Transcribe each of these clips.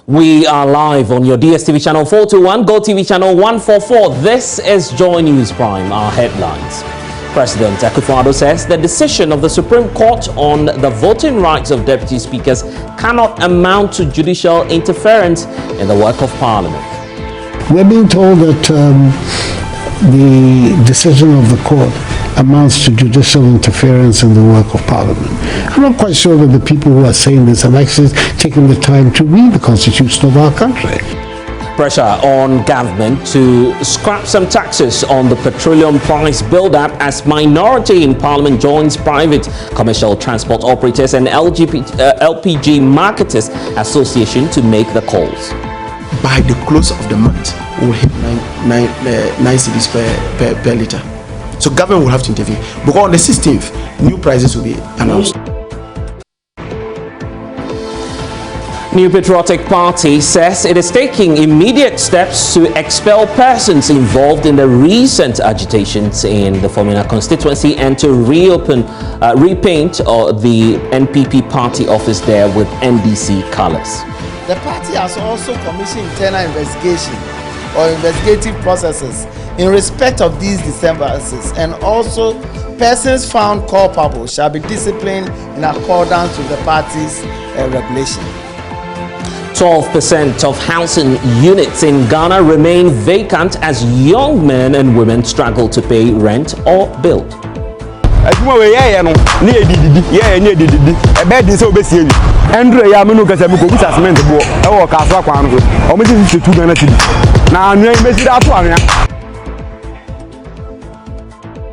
We are live on your DSTV channel 421, GoTV channel 144. This is Joy News Prime, our headlines. President Akufo-Addo says the decision of the Supreme Court on the voting rights of deputy speakers cannot amount to judicial interference in the work of Parliament. We're being told that the decision of the court amounts to judicial interference in the work of Parliament. I'm not quite sure that the people who are saying this have actually taken the time to read the Constitution of our country. Pressure on government to scrap some taxes on the petroleum price build-up as minority in Parliament joins private commercial transport operators and LPG Marketers Association to make the calls. By the close of the month, we'll hit 9 cedis per litre. So government will have to intervene. Because on the 16th, new prices will be announced. New Patriotic Party says it is taking immediate steps to expel persons involved in the recent agitations in the Formula constituency and to repaint the NPP party office there with NDC colors. The party has also commissioned internal investigation or investigative processes in respect of these disturbances, and also persons found culpable shall be disciplined in accordance with the party's regulation. 12% of housing units in Ghana remain vacant as young men and women struggle to pay rent or build.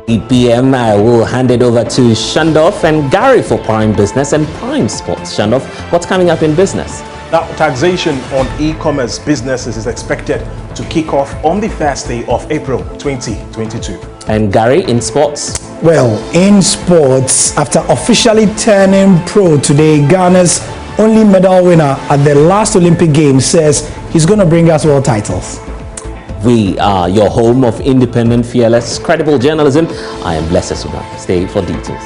EPM will hand it over to Shandoff and Gary for Prime Business and Prime Sports. Shandoff, what's coming up in business? Now, taxation on e-commerce businesses is expected to kick off on the first day of April 2022. And Gary, in sports? Well, in sports, after officially turning pro today, Ghana's only medal winner at the last Olympic Games says he's going to bring us world titles. We are your home of independent, fearless, credible journalism. I am Blessed Sudan. Stay for details.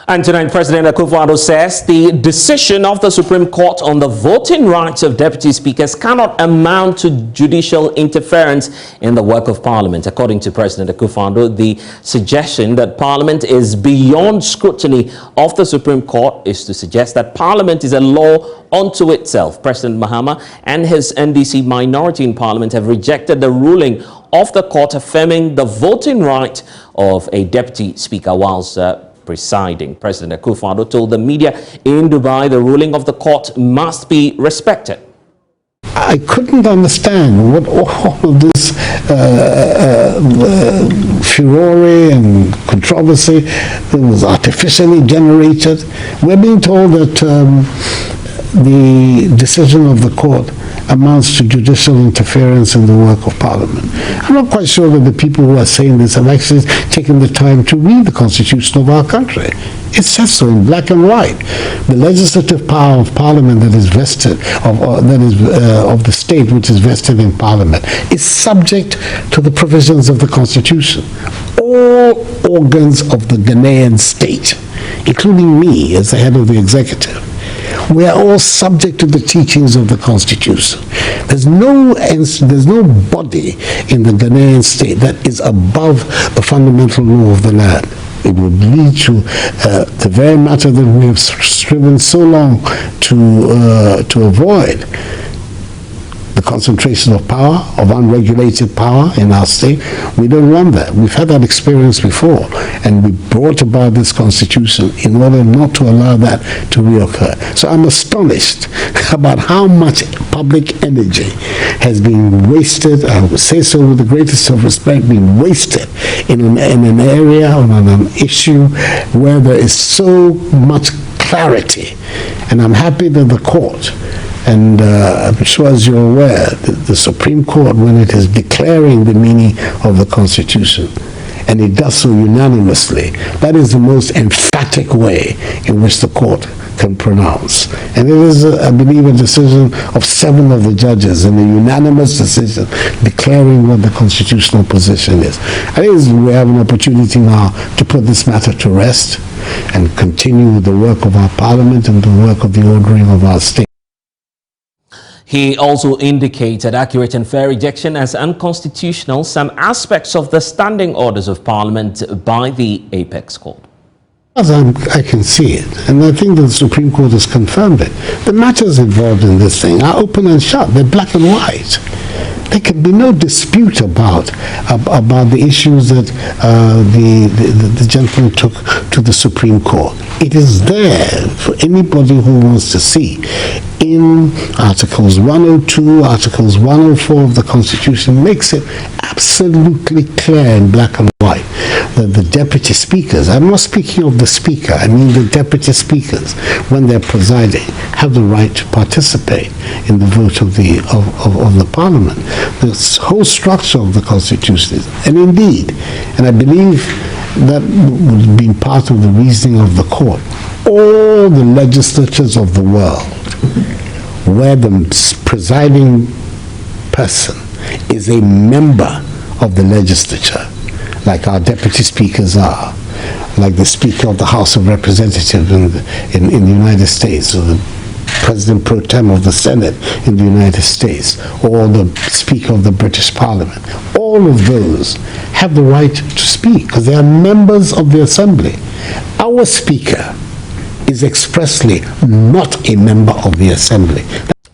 And tonight, President Akufo-Addo says the decision of the Supreme Court on the voting rights of deputy speakers cannot amount to judicial interference in the work of Parliament. According to President Akufo-Addo, the suggestion that Parliament is beyond scrutiny of the Supreme Court is to suggest that Parliament is a law unto itself. President Mahama and his NDC minority in Parliament have rejected the ruling of the court affirming the voting right of a deputy speaker whilst presiding. President Akufo-Addo told the media in Dubai the ruling of the court must be respected. I couldn't understand what all of this furore and controversy that was artificially generated. We're being told that the decision of the court amounts to judicial interference in the work of Parliament. I'm not quite sure that the people who are saying this have actually taken the time to read the Constitution of our country. It says so in black and white. The legislative power of Parliament that is vested, of the state which is vested in Parliament, is subject to the provisions of the Constitution. All organs of the Ghanaian state, including me as the head of the executive, we are all subject to the teachings of the Constitution. There's no body in the Ghanaian state that is above the fundamental law of the land. It would lead to the very matter that we have striven so long to avoid. The concentration of power, of unregulated power in our state. We don't want that. We've had that experience before, and we brought about this constitution in order not to allow that to reoccur. So I'm astonished about how much public energy has been wasted, I would say so with the greatest of respect, being wasted in an area, on an issue where there is so much clarity. And I'm happy that the court, and I'm sure as you're aware, the Supreme Court, when it is declaring the meaning of the Constitution, and it does so unanimously, that is the most emphatic way in which the court can pronounce. And it is, I believe, a decision of 7 of the judges, and a unanimous decision declaring what the constitutional position is. I think we have an opportunity now to put this matter to rest and continue the work of our parliament and the work of the ordering of our state. He also indicated accurate and fair rejection as unconstitutional some aspects of the standing orders of Parliament by the Apex Court. As I can see it, and I think the Supreme Court has confirmed it, the matters involved in this thing are open and shut. They're black and white. There can be no dispute about the issues that the gentleman took to the Supreme Court. It is there for anybody who wants to see. In Articles 102, Articles 104 of the Constitution makes it absolutely clear in black and white that the deputy speakers, I'm not speaking of the speaker, I mean the deputy speakers, when they're presiding, have the right to participate in the vote of the Parliament. The whole structure of the Constitution is, and indeed, and I believe that would be part of the reasoning of the court, all the legislatures of the world where the presiding person is a member of the legislature, like our deputy speakers are, like the Speaker of the House of Representatives in the United States, or the President pro tem of the Senate in the United States, or the Speaker of the British Parliament. All of those have the right to speak because they are members of the Assembly. Our Speaker is expressly not a member of the Assembly.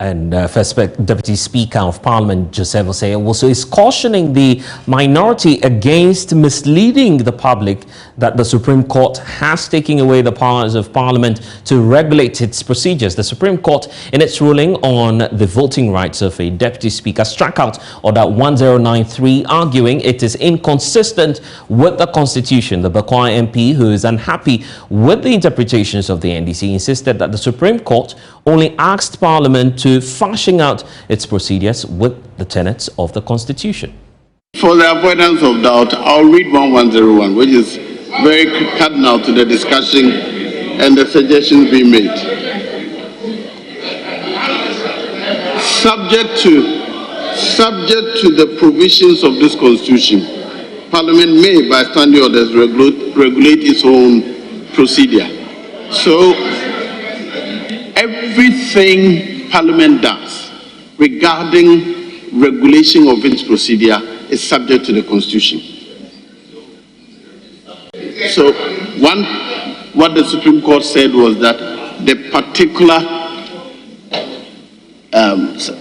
And First Deputy Speaker of Parliament, Joseph Osei, also is cautioning the minority against misleading the public that the Supreme Court has taken away the powers of Parliament to regulate its procedures. The Supreme Court, in its ruling on the voting rights of a Deputy Speaker, struck out Order 1093, arguing it is inconsistent with the Constitution. The Bakwa MP, who is unhappy with the interpretations of the NDC, insisted that the Supreme Court only asked Parliament to fashion out its procedures with the tenets of the Constitution. For the avoidance of doubt, I'll read 1101, which is very cardinal to the discussion and the suggestions being made. Subject to the provisions of this Constitution, Parliament may, by standing orders, regulate its own procedure. So, everything Parliament does regarding regulation of its procedure is subject to the Constitution. So, what the Supreme Court said was that the particular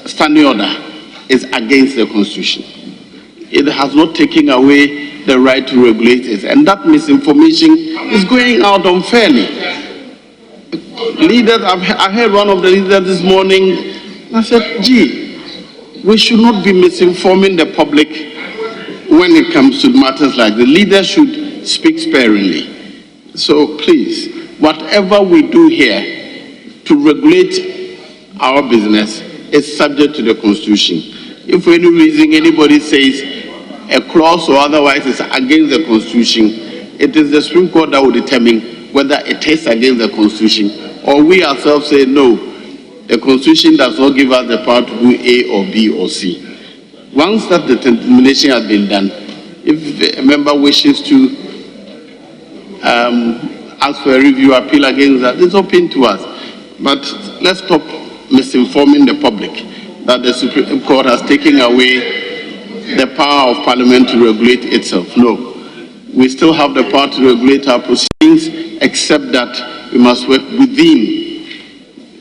standing order is against the Constitution. It has not taken away the right to regulate it, and that misinformation is going out unfairly. Leaders, I heard one of the leaders this morning, I said, gee, we should not be misinforming the public when it comes to matters like this. Leaders should speak sparingly. So please, whatever we do here to regulate our business is subject to the Constitution. If for any reason anybody says a clause or otherwise is against the Constitution, it is the Supreme Court that will determine whether it is against the Constitution, or we ourselves say no, the Constitution does not give us the power to do A or B or C. Once that determination has been done, if a member wishes to ask for a review, appeal against that, it's open to us. But let's stop misinforming the public that the Supreme Court has taken away the power of Parliament to regulate itself. No. We still have the power to regulate our proceedings, except that we must work within,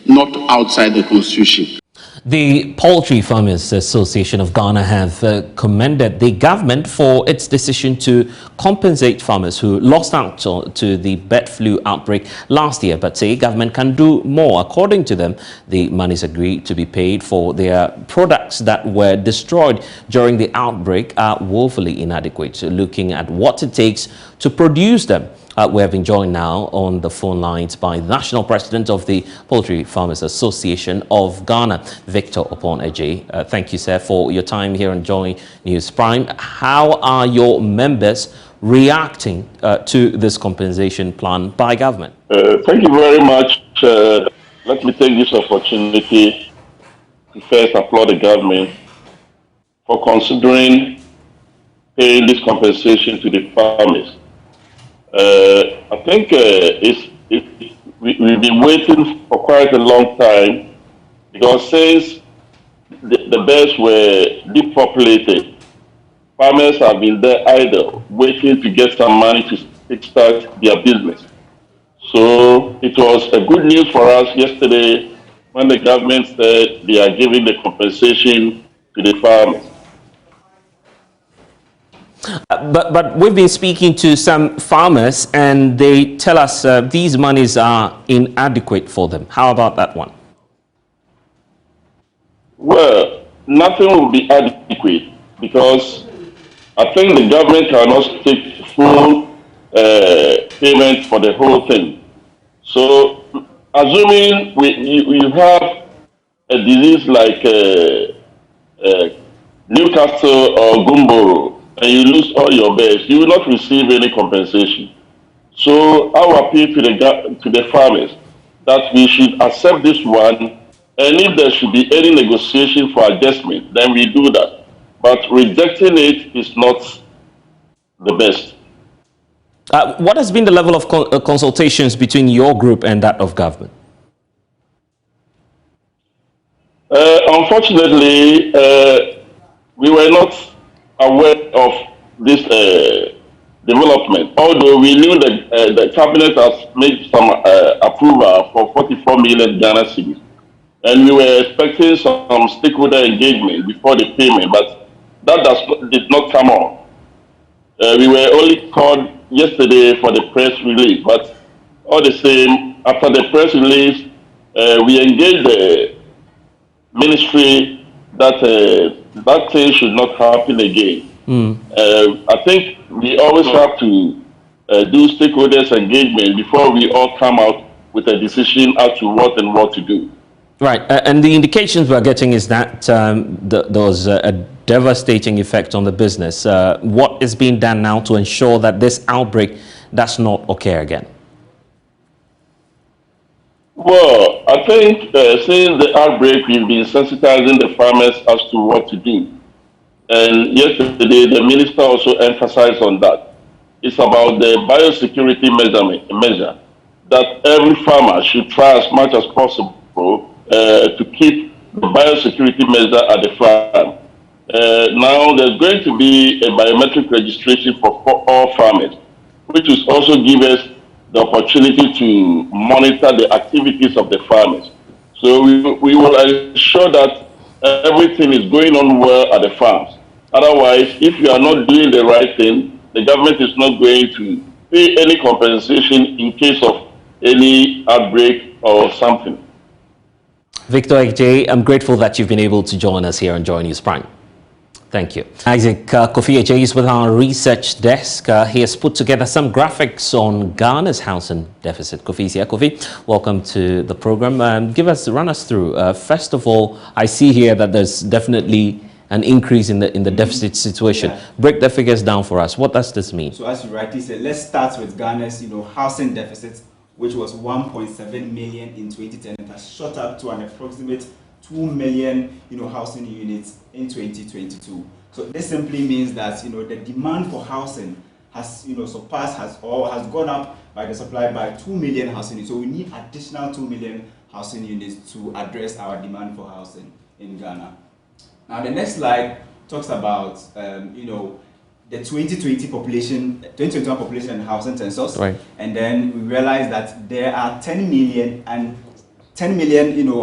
not outside the Constitution. The Poultry Farmers Association of Ghana have commended the government for its decision to compensate farmers who lost out to the bird flu outbreak last year, but say government can do more. According to them, the monies agreed to be paid for their products that were destroyed during the outbreak are woefully inadequate, looking at what it takes to produce them. We have been joined now on the phone lines by the National President of the Poultry Farmers Association of Ghana, Victor Opon-Adjei. Thank you, sir, for your time here on Joy News Prime. How are your members reacting to this compensation plan by government? Thank you very much. Let me take this opportunity to first applaud the government for considering paying this compensation to the farmers. I think we've been waiting for quite a long time, because since the beds were depopulated, farmers have been there idle, waiting to get some money to kickstart their business. So it was a good news for us yesterday when the government said they are giving the compensation to the farmers. But we've been speaking to some farmers and they tell us these monies are inadequate for them. How about that one? Well, nothing will be adequate, because I think the government cannot take full payment for the whole thing. So, assuming you have a disease like Newcastle or Gumboro, and you lose all your beds, you will not receive any compensation. So, our appeal to the farmers that we should accept this one, and if there should be any negotiation for adjustment, then we do that. But rejecting it is not the best. What has been the level of consultations between your group and that of government? Unfortunately, we were not aware of this development, although we knew that the cabinet has made some approval for 44 million Ghana cedis, and we were expecting some stakeholder engagement before the payment, but that did not come on. We were only called yesterday for the press release, but all the same, after the press release, we engaged the ministry that that thing should not happen again. I think we always have to do stakeholders engagement before we all come out with a decision as to what and what to do. Right, and the indications we're getting is that there was a devastating effect on the business. What is being done now to ensure that this outbreak does not occur again? Well, I think since the outbreak, we've been sensitizing the farmers as to what to do. And yesterday, the minister also emphasized on that. It's about the biosecurity measure that every farmer should try as much as possible to keep the biosecurity measure at the farm. Now, there's going to be a biometric registration for all farmers, which will also give us the opportunity to monitor the activities of the farmers. So we will ensure that everything is going on well at the farms. Otherwise, if you are not doing the right thing, the government is not going to pay any compensation in case of any outbreak or something. Victor Adjei, I'm grateful that you've been able to join us here on Joy News Prime. Thank you. Isaac Kofi Adjei is with our research desk. He has put together some graphics on Ghana's housing deficit. Kofi is here. Kofi, welcome to the program. Run us through. First of all, I see here that there's definitely an increase in the deficit situation. Yeah. Break the figures down for us. What does this mean? So as you rightly said, let's start with Ghana's housing deficit, which was 1.7 million in 2010. It has shot up to an approximate 2 million housing units in 2022. So this simply means that the demand for housing has surpassed has gone up by the supply by 2 million housing units. So we need additional 2 million housing units to address our demand for housing in Ghana. Now the next slide talks about the 2021 population and housing census, right. And then we realize that there are 10 million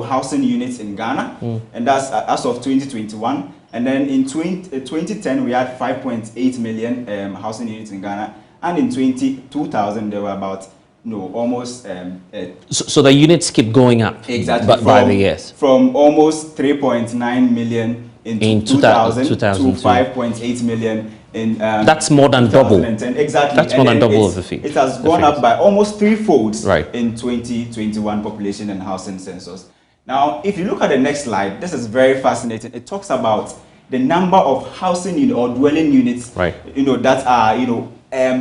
housing units in Ghana, and that's as of 2021. And then in 2010 we had 5.8 million housing units in Ghana, and in 2000 there were about almost so the units keep going up. Exactly. By the years, from almost 3.9 million in 2000 to 5.8 million in that's more than double. Exactly. That's more than double of the fee. It has gone up by almost threefold right. in 2021 population and housing census. Now, if you look at the next slide, this is very fascinating. It talks about the number of housing or dwelling units, right. that are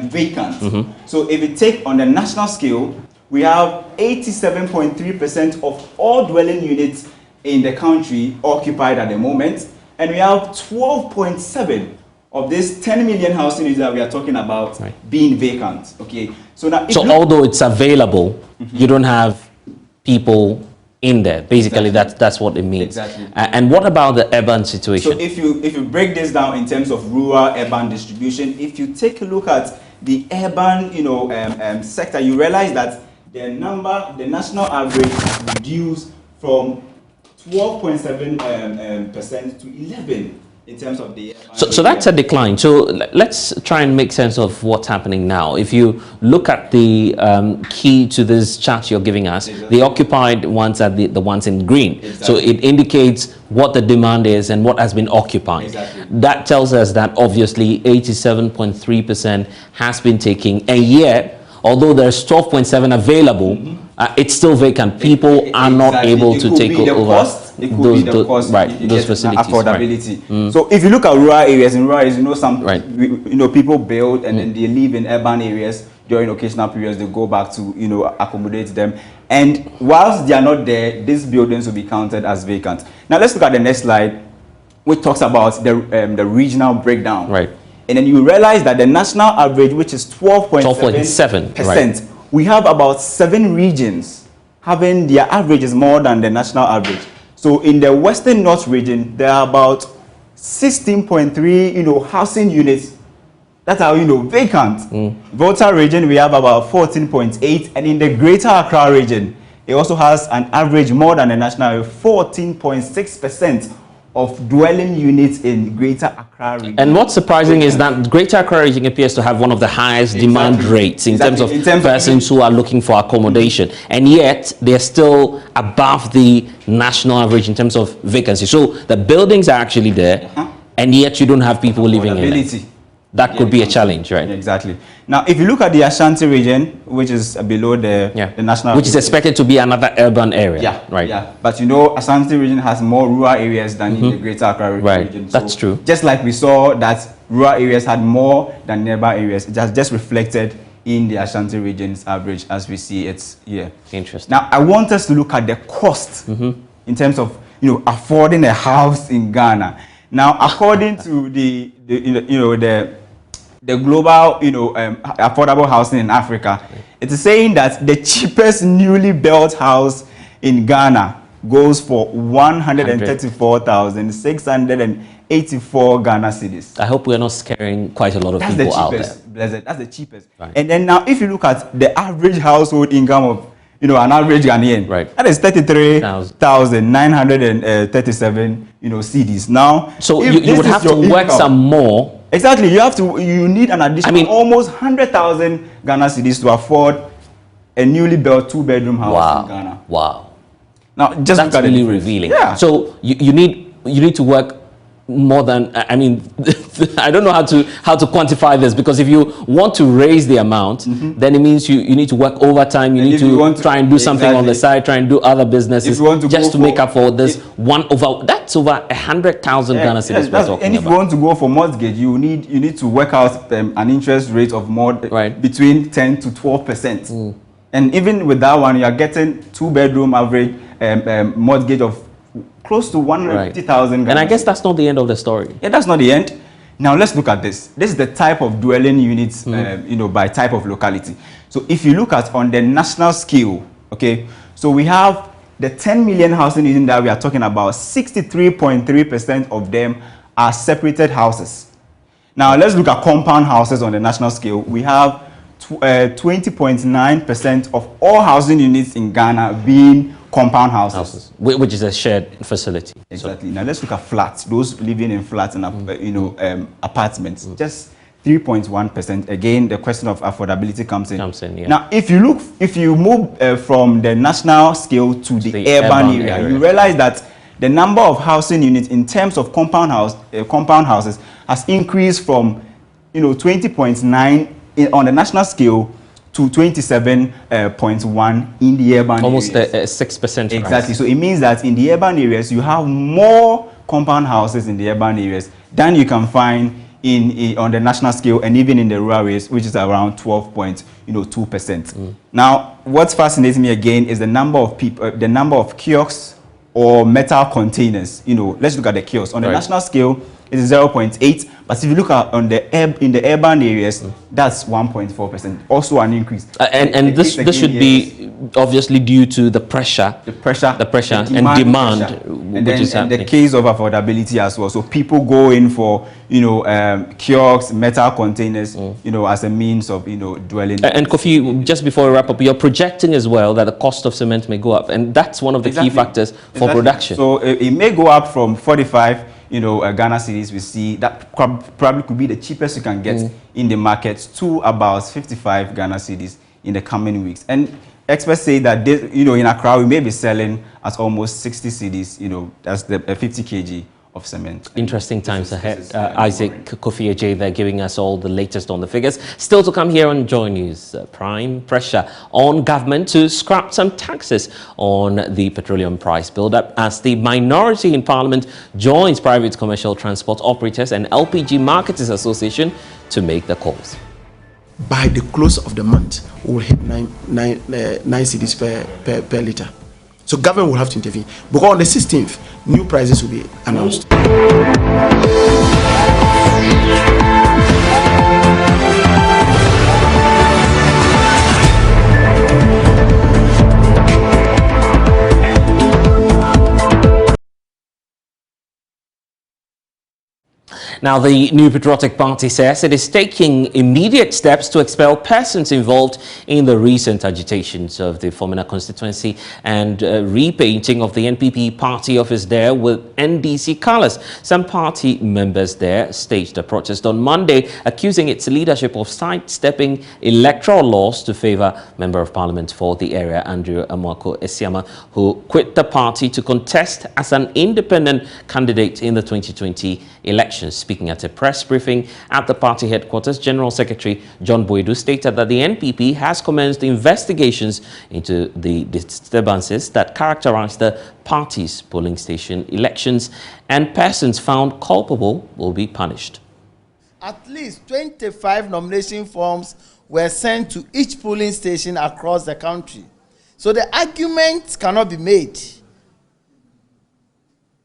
vacant. So if you take on the national scale, we have 87.3% of all dwelling units in the country occupied at the moment, and we have 12.7 of this 10 million housing units that we are talking about being vacant. Okay, so now although it's available, you don't have people in there. Basically, that's what it means. Exactly. And what about the urban situation? So if you break this down in terms of rural urban distribution, if you take a look at the urban sector, you realize that the national average has reduced from 12.7% to 11 in terms of the so that's a decline. So let's try and make sense of what's happening now. If you look at the key to this chart you're giving us, the occupied ones are the ones in green. So it indicates what the demand is and what has been occupied. That tells us that obviously 87.3% has been taken, and yet although there's 12.7 available, it's still vacant. People are not able to take over those facilities. Affordability. So if you look at rural areas, in rural areas, people build and then they live in urban areas during occasional periods. They go back to accommodate them, and whilst they are not there, these buildings will be counted as vacant. Now let's look at the next slide, which talks about the regional breakdown. Right. And then you realize that the national average, which is 12.7%, we have about 7 regions having their averages more than the national average. So in the Western North region, there are about 16.3, housing units that are, vacant. Volta region, we have about 14.8, and in the Greater Accra region, it also has an average more than the national, 14.6% of dwelling units in Greater Accra region. And what's surprising is that Greater Accra region appears to have one of the highest demand rates in terms of persons who are looking for accommodation, and yet they're still above the national average in terms of vacancy. So the buildings are actually there, and yet you don't have people living in it. That could be a challenge, right? Exactly. Now, if you look at the Ashanti region, which is below the national, which is expected to be another urban area, right? Yeah, but Ashanti region has more rural areas than in the Greater Accra region. So that's true. Just like we saw that rural areas had more than nearby areas, it has just reflected in the Ashanti region's average as we see it here. Interesting. Now, I want us to look at the cost in terms of affording a house in Ghana. Now, according to the global, affordable housing in Africa, it is saying that the cheapest newly built house in Ghana goes for 134,684 Ghana cedis. I hope we're not scaring quite a lot of people out there. That's the cheapest. Right. And then now, if you look at the average household income of, an average Ghanaian, that is 33,937, cedis. Now, so you would have to work some more. Exactly, you need an additional almost 100,000 Ghana cedis to afford a newly built 2-bedroom house in Ghana. Wow. Now, just that's look at really revealing. Yeah. So you need to work more than, I don't know how to quantify this, because if you want to raise the amount, then it means you need to work overtime. You need to try and do something on the side, try and do other businesses just to make up for this that's over 100,000 Ghana cedis we're talking and if about. you want to go for mortgage, you need to work out an interest rate of more between 10 to 12%. And even with that one, you are getting 2-bedroom average mortgage of close to 150,000. And I guess that's not the end of the story. Yeah, that's not the end. Now let's look at this. This is the type of dwelling units, by type of locality. So if you look at on the national scale, okay, so we have the 10 million housing units that we are talking about. 63.3% of them are separated houses. Now let's look at compound houses on the national scale. We have 20.9% of all housing units in Ghana being compound houses, which is a shared facility. Exactly. Now let's look at flats. Those living in flats and apartments. Just 3.1%. Again, the question of affordability comes in. Now, if you move from the national scale to the urban area, you realize that the number of housing units in terms of compound houses has increased from 20.9 on the national scale to 27.1 in the urban almost areas. Almost a 6% rise. Exactly. So it means that in the urban areas, you have more compound houses in the urban areas than you can find on the national scale, and even in the rural areas, which is around 12.2%. Now, what fascinates me again is the number of people, the number of kiosks or metal containers. Let's look at the kiosks on the national scale. It is 0.8, but if you look at in the urban areas, that's 1.4%. Also an increase. And this should be obviously due to the pressure, and demand, and the case of affordability as well. So people go in for kiosks, metal containers, as a means of dwelling. And Kofi, just before we wrap up, you're projecting as well that the cost of cement may go up, and that's one of the key factors for production. So it may go up from 45. Ghana cedis, we see that probably could be the cheapest you can get in the market, to about 55 Ghana cedis in the coming weeks. And experts say that this, in Accra, we may be selling at almost 60 cedis, that's the 50 kg of cement. Interesting times ahead. Isaac Kofi Ajay there giving us all the latest on the figures. Still to come here on Joy News. Prime pressure on government to scrap some taxes on the petroleum price build-up as the minority in Parliament joins private commercial transport operators and LPG Marketers Association to make the calls. By the close of the month, we will hit 9 cedis per litre. So government will have to intervene. Because on the 16th, new prices will be announced. Now, the New Patriotic Party says it is taking immediate steps to expel persons involved in the recent agitations of the Fomena constituency and repainting of the NPP party office there with NDC colours. Some party members there staged a protest on Monday, accusing its leadership of sidestepping electoral laws to favour Member of Parliament for the area, Andrew Amwako Esiama, who quit the party to contest as an independent candidate in the 2020 elections. Speaking at a press briefing at the party headquarters, General Secretary John Boydu stated that the NPP has commenced investigations into the disturbances that characterized the party's polling station elections, and persons found culpable will be punished. At least 25 nomination forms were sent to each polling station across the country. So the argument cannot be made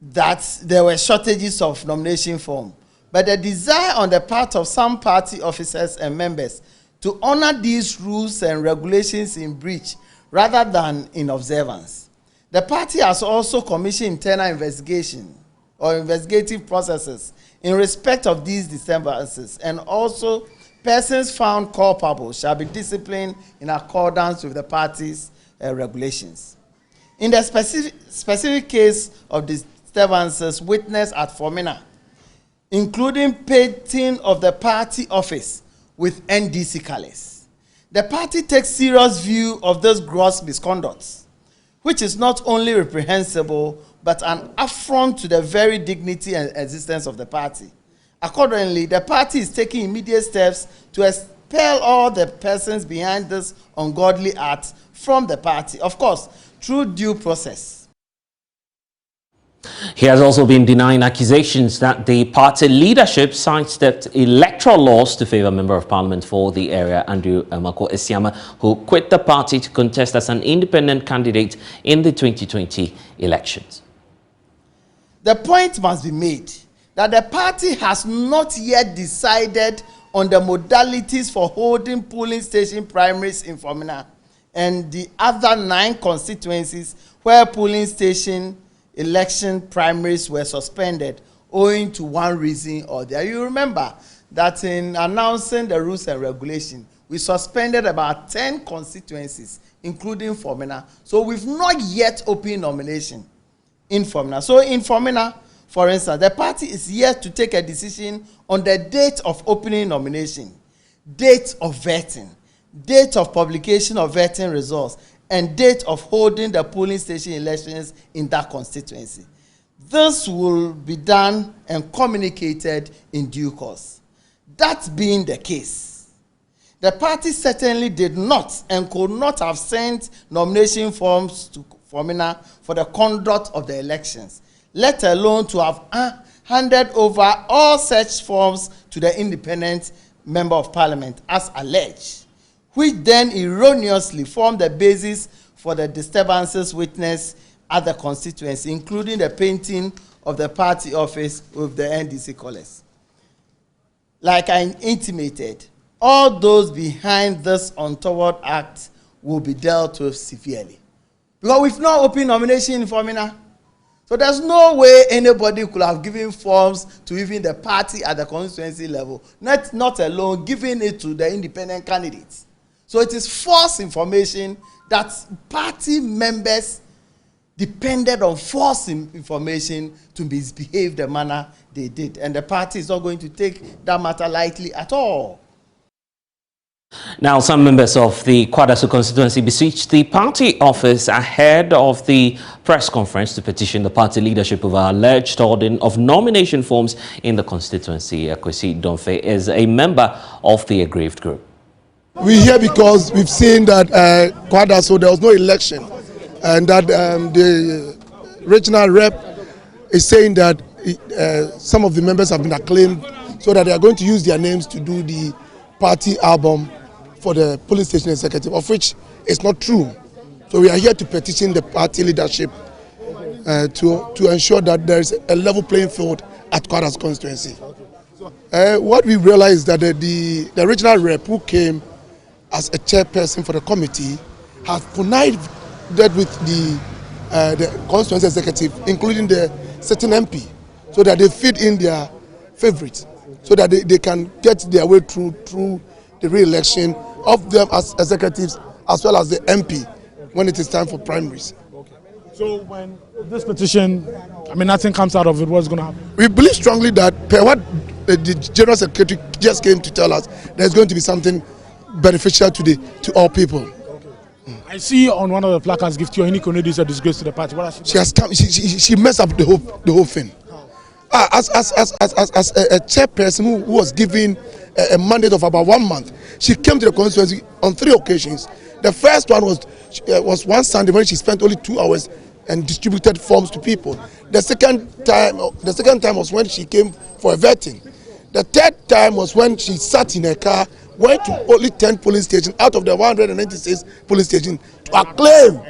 that there were shortages of nomination form, but the desire on the part of some party officers and members to honor these rules and regulations in breach rather than in observance. The party has also commissioned internal investigation or investigative processes in respect of these disturbances, and also persons found culpable shall be disciplined in accordance with the party's regulations. In the specific case of disturbances witnessed at Fomena, including painting of the party office with NDC colours, the party takes serious view of this gross misconduct, which is not only reprehensible but an affront to the very dignity and existence of the party. Accordingly, the party is taking immediate steps to expel all the persons behind this ungodly act from the party, of course, through due process. He has also been denying accusations that the party leadership sidestepped electoral laws to favour Member of Parliament for the area, Andrew Amwako Esiama, who quit the party to contest as an independent candidate in the 2020 elections. The point must be made that the party has not yet decided on the modalities for holding polling station primaries in Fomena and the other 9 constituencies where polling station election primaries were suspended owing to one reason or the other. You remember that in announcing the rules and regulations, we suspended about 10 constituencies, including Fomena. So we've not yet opened nomination in Fomena. So in Fomena, for instance, the party is yet to take a decision on the date of opening nomination, date of vetting, date of publication of vetting results, and date of holding the polling station elections in that constituency. This will be done and communicated in due course. That being the case, the party certainly did not and could not have sent nomination forms to Fomina for the conduct of the elections, let alone to have handed over all such forms to the independent member of parliament as alleged, which then erroneously formed the basis for the disturbances witnessed at the constituency, including the painting of the party office with the NDC colours. Like I intimated, all those behind this untoward act will be dealt with severely. Because we've not opened nomination for Mina. So there's no way anybody could have given forms to even the party at the constituency level, not alone giving it to the independent candidates. So it is false information that party members depended on false information to misbehave the manner they did. And the party is not going to take that matter lightly at all. Now, some members of the Kwadaso constituency beseeched the party office ahead of the press conference to petition the party leadership over alleged hoarding of nomination forms in the constituency. Kwesi Donfe is a member of the aggrieved group. We're here because we've seen that Kwadaso, there was no election, and that the regional rep is saying that some of the members have been acclaimed so that they are going to use their names to do the party album for the police station executive, of which is not true. So we are here to petition the party leadership to ensure that there is a level playing field at Kwadaso constituency. What we realized that the regional rep who came as a chairperson for the committee has connived with the constituency executive, including the certain MP, so that they feed in their favorites, so that they can get their way through the re-election of them as executives as well as the MP when it is time for primaries. Okay. So when this petition, nothing comes out of it, what's going to happen? We believe strongly that per what the General Secretary just came to tell us, there's going to be something beneficial to all people. Okay. I see on one of the placards, "Give to your Unique is a disgrace to the party." What has she has come, she messed up the whole thing. As a chairperson who was given a mandate of about 1 month, she came to the constituency on 3 occasions. The first one was one Sunday when she spent only 2 hours and distributed forms to people. The second time was when she came for a vetting. The third time was when she sat in her car, went to only 10 polling stations out of the 196 polling stations to acclaim.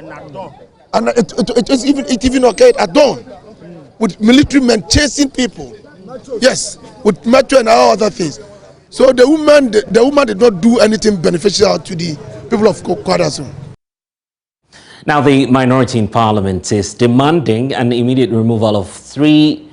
And it even occurred at dawn, with military men chasing people. Yes, with metro and all other things. So the woman did not do anything beneficial to the people of Kwadaso. Now, the minority in parliament is demanding an immediate removal of 3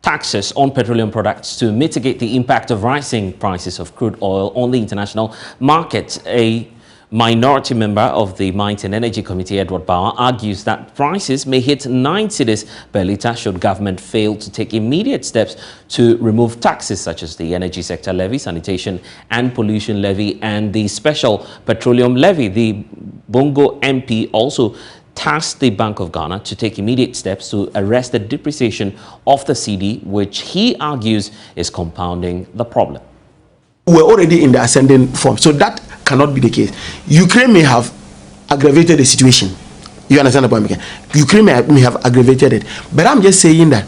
taxes on petroleum products to mitigate the impact of rising prices of crude oil on the international market. A minority member of the Mines and Energy Committee, Edward Bauer, argues that prices may hit 9 cedis per litre should government fail to take immediate steps to remove taxes such as the energy sector levy, sanitation and pollution levy, and the special petroleum levy. The Bongo MP also tasked the Bank of Ghana to take immediate steps to arrest the depreciation of the cedi, which he argues is compounding the problem. We're already in the ascending form, so that cannot be the case. Ukraine may have aggravated the situation. You understand the point? Ukraine may have aggravated it, but I'm just saying that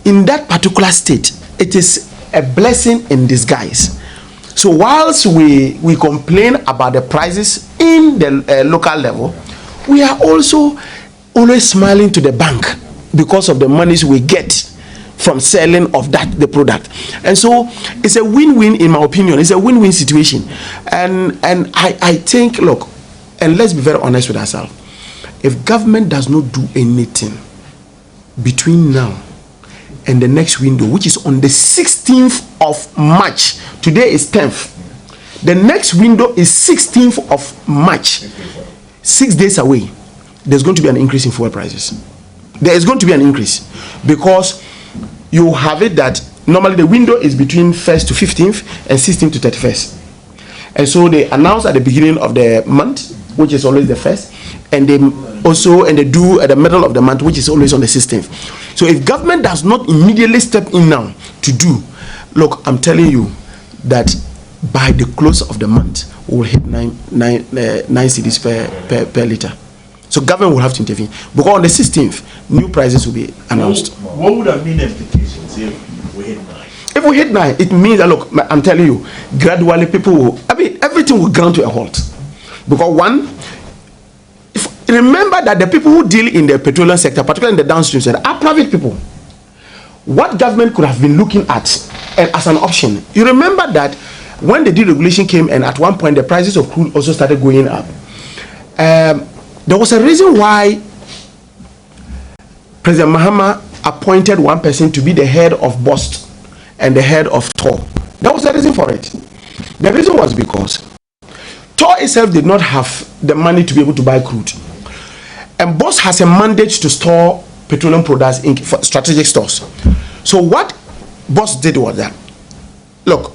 in that particular state, it is a blessing in disguise. So whilst we complain about the prices in the local level, we are also always smiling to the bank because of the monies we get from selling of the product. And so it's a win-win, in my opinion. It's a win-win situation. And I think, look, and let's be very honest with ourselves. If government does not do anything between now and the next window, which is on the 16th of March, today is 10th. The next window is 16th of March. 6 days away, there's going to be an increase in fuel prices. There is going to be an increase because you have it that normally the window is between 1st to 15th and 16th to 31st. And so they announce at the beginning of the month, which is always the 1st, and they do at the middle of the month, which is always on the 16th. So if government does not immediately step in now to do, look, I'm telling you, that by the close of the month, we will hit 9 cedis per litre. So government will have to intervene. Because on the 16th, new prices will be announced. What would have been the implications if we hit 9? If we hit 9, it means that, look, I'm telling you, gradually people will, everything will ground to a halt. Because one, remember that the people who deal in the petroleum sector, particularly in the downstream sector, are private people. What government could have been looking at as an option, you remember that when the deregulation came and at one point the prices of crude also started going up, there was a reason why President Mahama appointed one person to be the head of BOST and the head of TOR. There was a reason for it. The reason was because TOR itself did not have the money to be able to buy crude. And BOST has a mandate to store petroleum products in strategic stores. So what BOST did was that, look,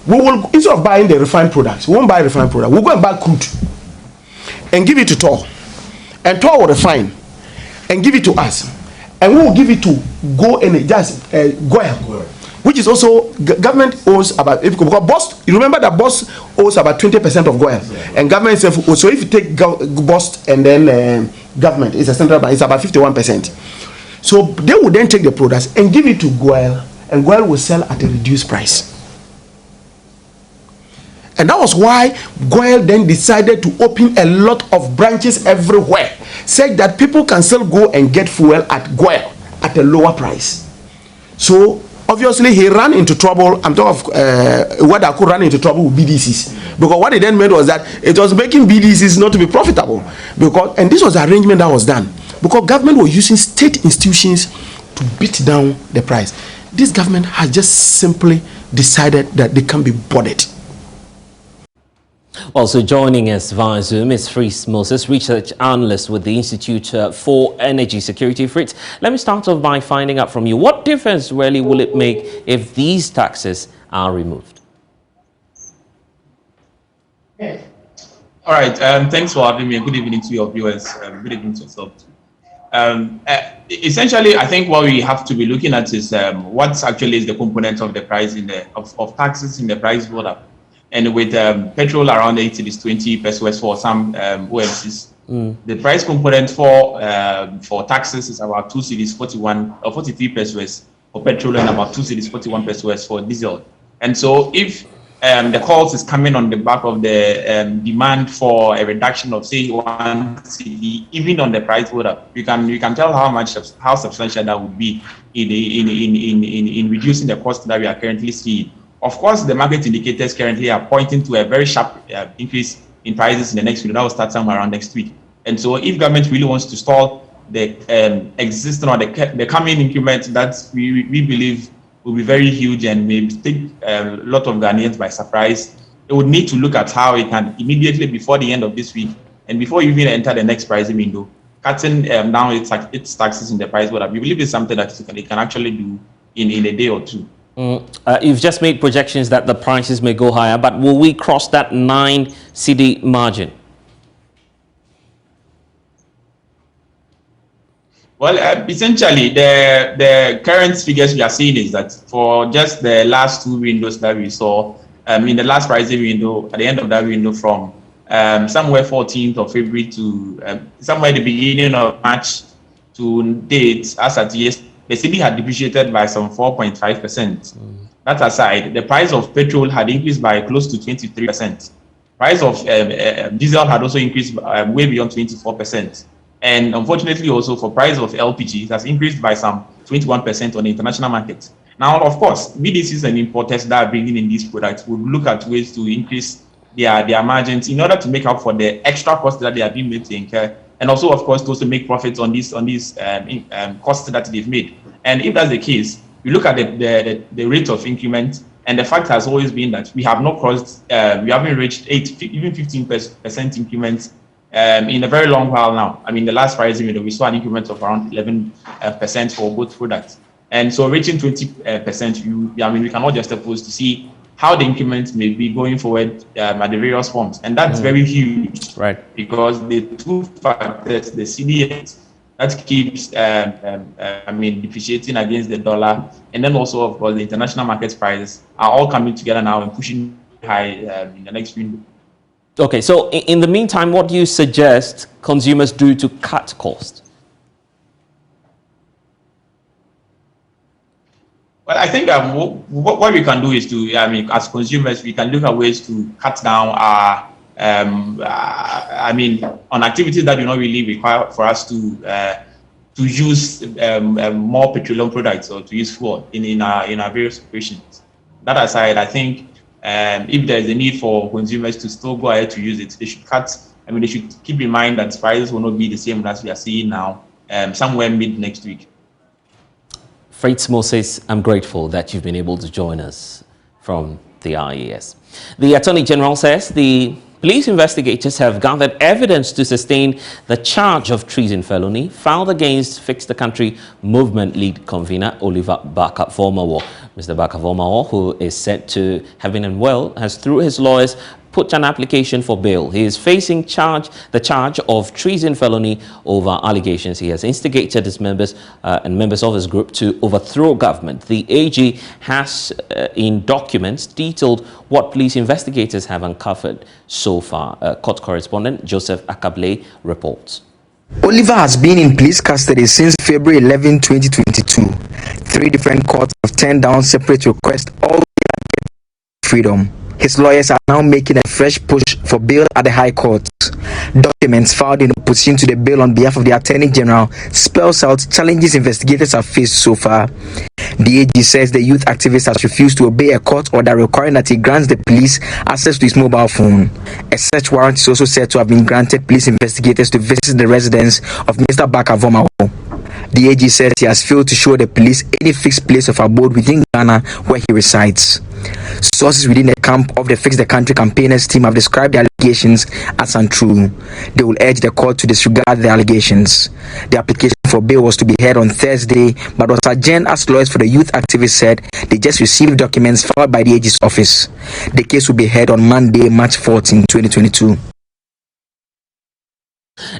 we will, instead of buying the refined products, we won't buy refined products, we'll go and buy crude and give it to TOR. And TOR will refine and give it to us. And we will give it to GOEL, which is also, government owes about, because BOST, you remember that BOST owes about 20% of GOEL. Yeah. And government itself, so if you take BOST and then government, it's a central bank, it's about 51%. So they will then take the products and give it to GOEL, and GOEL will sell at a reduced price. And that was why GOEL then decided to open a lot of branches everywhere, said that people can still go and get fuel at GOEL at a lower price. So obviously he ran into trouble. I'm talking of what I could run into trouble with BDCs, because what it then meant was that it was making BDCs not to be profitable, because, and this was the arrangement that was done because government was using state institutions to beat down the price. This government has just simply decided that they can't be bothered. Also joining us via Zoom is Fritz Moses, research analyst with the Institute for Energy Security. Fritz, let me start off by finding out from you, what difference really will it make if these taxes are removed? All right, thanks for having me. Good evening to your viewers. Good evening to yourself too. Essentially, I think what we have to be looking at is what actually is the component of the price in the of taxes in the price build-up. And with petrol around 80 is 20 pesos for some OMCs. The price component for taxes is about 2 cedis 41 or 43 pesos for petrol and about 2 cedis 41 pesos for diesel. And so if the calls is coming on the back of the demand for a reduction of say 1 cedi, even on the price build-up, you can tell how substantial that would be in reducing the cost that we are currently seeing. Of course, the market indicators currently are pointing to a very sharp increase in prices in the next week. That will start somewhere around next week. And so if government really wants to stall the existing or the coming increment that we believe will be very huge and may take a lot of Ghanaians by surprise, it would need to look at how it can immediately before the end of this week and before you even enter the next pricing window, cutting down its taxes in the price. But we believe it's something that it can actually do in a day or two. You've just made projections that the prices may go higher, but will we cross that 9 cedi margin? Well, essentially, the current figures we are seeing is that for just the last 2 windows that we saw, in the last pricing window, at the end of that window from somewhere 14th of February to somewhere the beginning of March to date, as at yesterday, the cedi had depreciated by some 4.5%. That aside, the price of petrol had increased by close to 23%. Price of diesel had also increased way beyond 24%. And unfortunately also for price of LPG, it has increased by some 21% on the international market. Now, of course, BDCs and importers that are bringing in these products will look at ways to increase their margins in order to make up for the extra costs that they are being made to incur. And also, of course, to also make profits on these costs that they've made. And if that's the case, we look at the rate of increment, and the fact has always been that we have not crossed, we haven't reached 8, even 15% increments in a very long while now. I mean, the last pricing window, we saw an increment of around 11% for both products. And so reaching 20%, we cannot just oppose to see how the increments may be going forward at the various forms. And that's very huge, right? Because the two factors, the cedi that keeps, depreciating against the dollar, and then also, of course, the international market prices are all coming together now and pushing high in the next window. Okay, so in the meantime, what do you suggest consumers do to cut costs? Well, I think what we can do is to, as consumers, we can look at ways to cut down our, on activities that do not really require for us to use more petroleum products or to use fuel in our various operations. That aside, I think if there is a need for consumers to still go ahead to use it, they should cut. They should keep in mind that prices will not be the same as we are seeing now, somewhere mid next week. Fritz Moses, I'm grateful that you've been able to join us from the IAS. The Attorney General says the police investigators have gathered evidence to sustain the charge of treason felony filed against Fix the Country movement lead convener Oliver Barker-Vormawor. Mr. Barker-Vormawor, who is said to have been unwell, has through his lawyers put an application for bail. He is facing the charge of treason felony over allegations he has instigated his members and members of his group to overthrow government. The AG has in documents detailed what police investigators have uncovered so far. Court correspondent Joseph Akable reports. Oliver has been in police custody since February 11, 2022. 3 different courts have turned down separate requests, all freedom. His lawyers are now making a fresh push for bail at the High Court. Documents filed in opposition to the bail on behalf of the Attorney General spells out challenges investigators have faced so far. The AG says the youth activist has refused to obey a court order requiring that he grants the police access to his mobile phone. A search warrant is also said to have been granted police investigators to visit the residence of Mr. Barker-Vormawor. The AG says he has failed to show the police any fixed place of abode within Ghana where he resides. Sources within the camp of the Fix the Country campaigners team have described the allegations as untrue. They will urge the court to disregard the allegations. The application for bail was to be heard on Thursday, but was adjourned as lawyers for the youth activist said they just received documents filed by the AG's office. The case will be heard on Monday, March 14, 2022.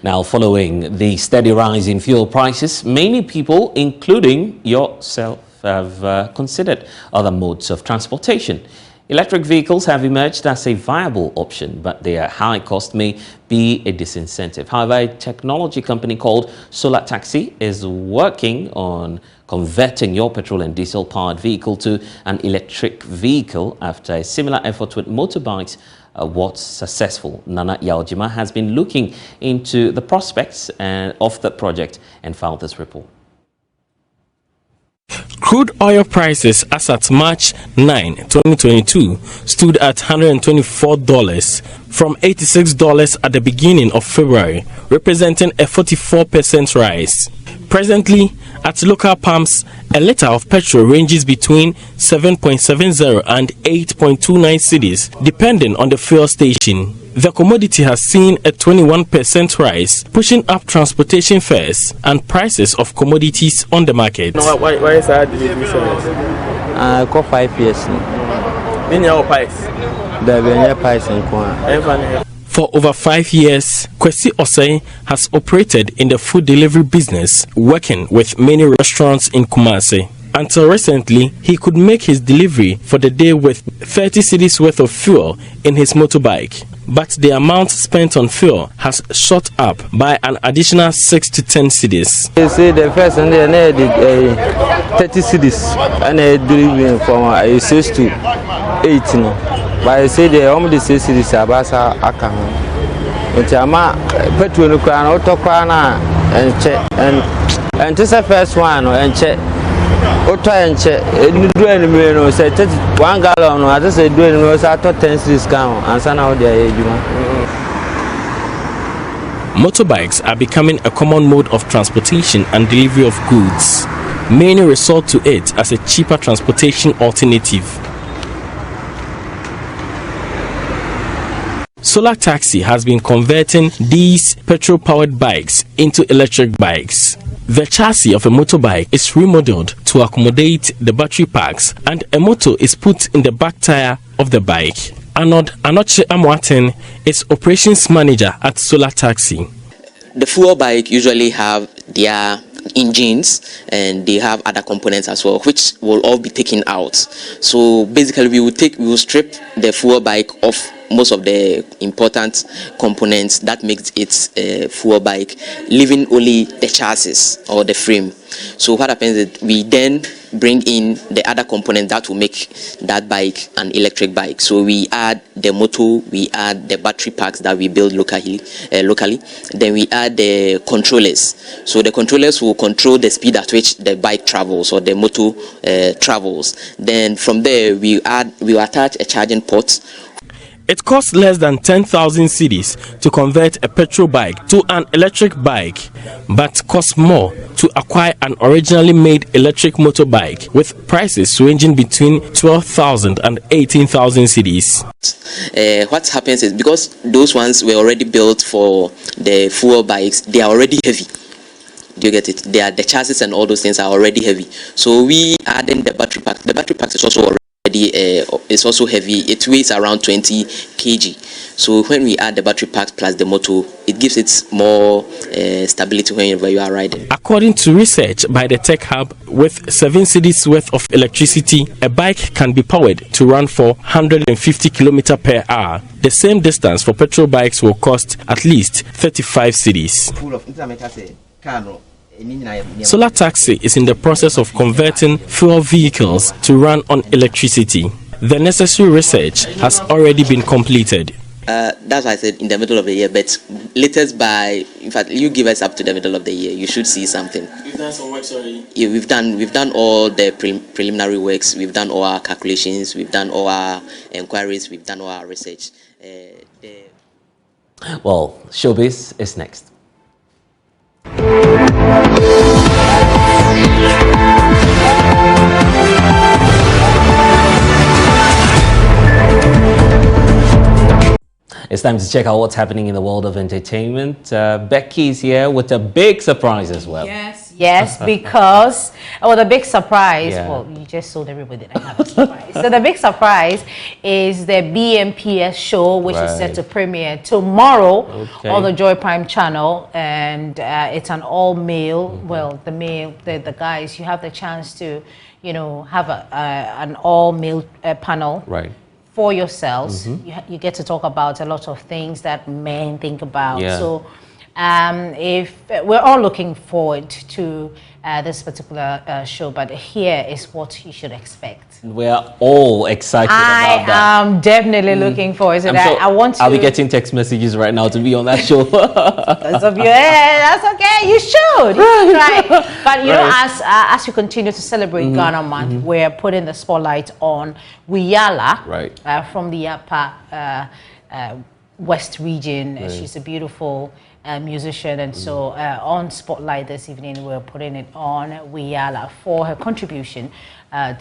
Now, following the steady rise in fuel prices, many people, including yourself, have considered other modes of transportation. Electric vehicles have emerged as a viable option, but their high cost may be a disincentive. However, a technology company called Solar Taxi is working on converting your petrol and diesel powered vehicle to an electric vehicle after a similar effort with motorbikes was successful. Nana Yaojima has been looking into the prospects of the project and filed this report. Crude oil prices as at March 9, 2022 stood at $124 from $86 at the beginning of February, representing a 44% rise. Presently, at local pumps, a litre of petrol ranges between 7.70 and 8.29 cedis, depending on the fuel station. The commodity has seen a 21% rise, pushing up transportation fares and prices of commodities on the market. Why is that delivery service? I got 5 years. In your price? The price in For over 5 years, Kwesi Osei has operated in the food delivery business, working with many restaurants in Kumasi. Until recently, he could make his delivery for the day with 30 cedis worth of fuel in his motorbike. But the amount spent on fuel has shot up by an additional 6 to 10 cedis. They say the first and then 30 cedis and they deliver from 6 to 8. But I say the only 6 cedis are basa akam. It's a ma petrol no crown auto crown and this is the first one and check. Auto and check. Do any no say 1 gallon. I just say do any no say 10 cedis count and so now they Motorbikes are becoming a common mode of transportation and delivery of goods. Many resort to it as a cheaper transportation alternative. Solar Taxi has been converting these petrol-powered bikes into electric bikes. The chassis of a motorbike is remodeled to accommodate the battery packs, and a motor is put in the back tire of the bike. Arnold Anoche Amwaten is operations manager at Solar Taxi. The fuel bike usually have their engines and they have other components as well, which will all be taken out. So basically we will strip the fuel bike off most of the important components that makes it a fuel bike, leaving only the chassis or the frame. So what happens is we then bring in the other component that will make that bike an electric bike. So we add the motor, we add the battery packs that we build locally, then we add the controllers. So the controllers will control the speed at which the bike travels or the motor travels. Then from there we attach a charging port. It costs less than 10,000 cedis to convert a petrol bike to an electric bike, but costs more to acquire an originally made electric motorbike, with prices ranging between 12,000 and 18,000 cedis. What happens is, because those ones were already built for the fuel bikes, they are already heavy. Do you get it? The chassis and all those things are already heavy. So we add in the battery pack. The battery pack is also already it's also heavy. It weighs around 20 kg. So when we add the battery pack plus the motor, it gives it more stability whenever you are riding. According to research by the Tech Hub, with 7 cedis worth of electricity, a bike can be powered to run for 150 km per hour. The same distance for petrol bikes will cost at least 35 cedis. Solar Taxi is in the process of converting fuel vehicles to run on electricity. The necessary research has already been completed. That's why I said in the middle of the year, but latest by, in fact, you give us up to the middle of the year, you should see something. You've done some works already? Yeah, we've done all the preliminary works, we've done all our calculations, we've done all our inquiries, we've done all our research. Well, showbiz is next. It's time to check out what's happening in the world of entertainment. Becky's here with a big surprise as well. Yes, because, the big surprise, well, you just told everybody that I have a surprise. So the big surprise is the BMPS show, which is set to premiere tomorrow on the Joy Prime channel. And it's an all-male, well, the guys, you have the chance to, have an all-male panel. For yourselves. You get to talk about a lot of things that men think about. So if we're all looking forward to this particular show, but here is what you should expect. We're all excited about that. I am definitely looking forward to that. I want to. I'll be getting text messages right now to be on that show. Those of you, that's okay. You should. Right. But as you continue to celebrate Ghana Month, we're putting the spotlight on Wiyala from the upper West region. She's a beautiful musician, and so on Spotlight this evening we're putting it on Wiyala for her contribution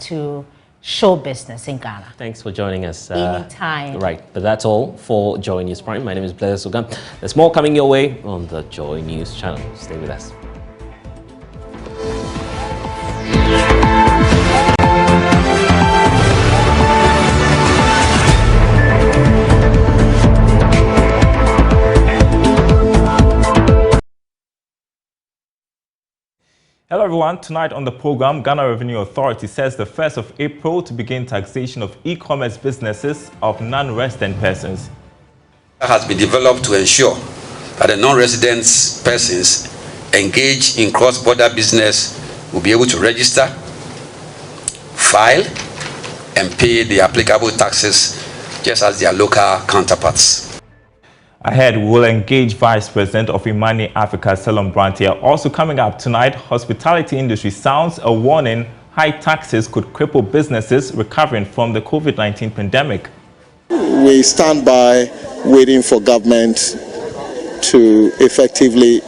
to show business in Ghana. Thanks for joining us. Anytime. Right, but that's all for Joy News Prime. My name is Blair Sugan. There's more coming your way on the Joy News channel. Stay with us. Hello everyone, tonight on the program, Ghana Revenue Authority says the 1st of April to begin taxation of e-commerce businesses of non-resident persons. Has been developed to ensure that the non-resident persons engaged in cross-border business will be able to register, file, and pay the applicable taxes just as their local counterparts. Ahead, we will engage Vice President of Imani Africa, Salom Brantia. Also coming up tonight, hospitality industry sounds a warning high taxes could cripple businesses recovering from the COVID-19 pandemic. We stand by waiting for government to effectively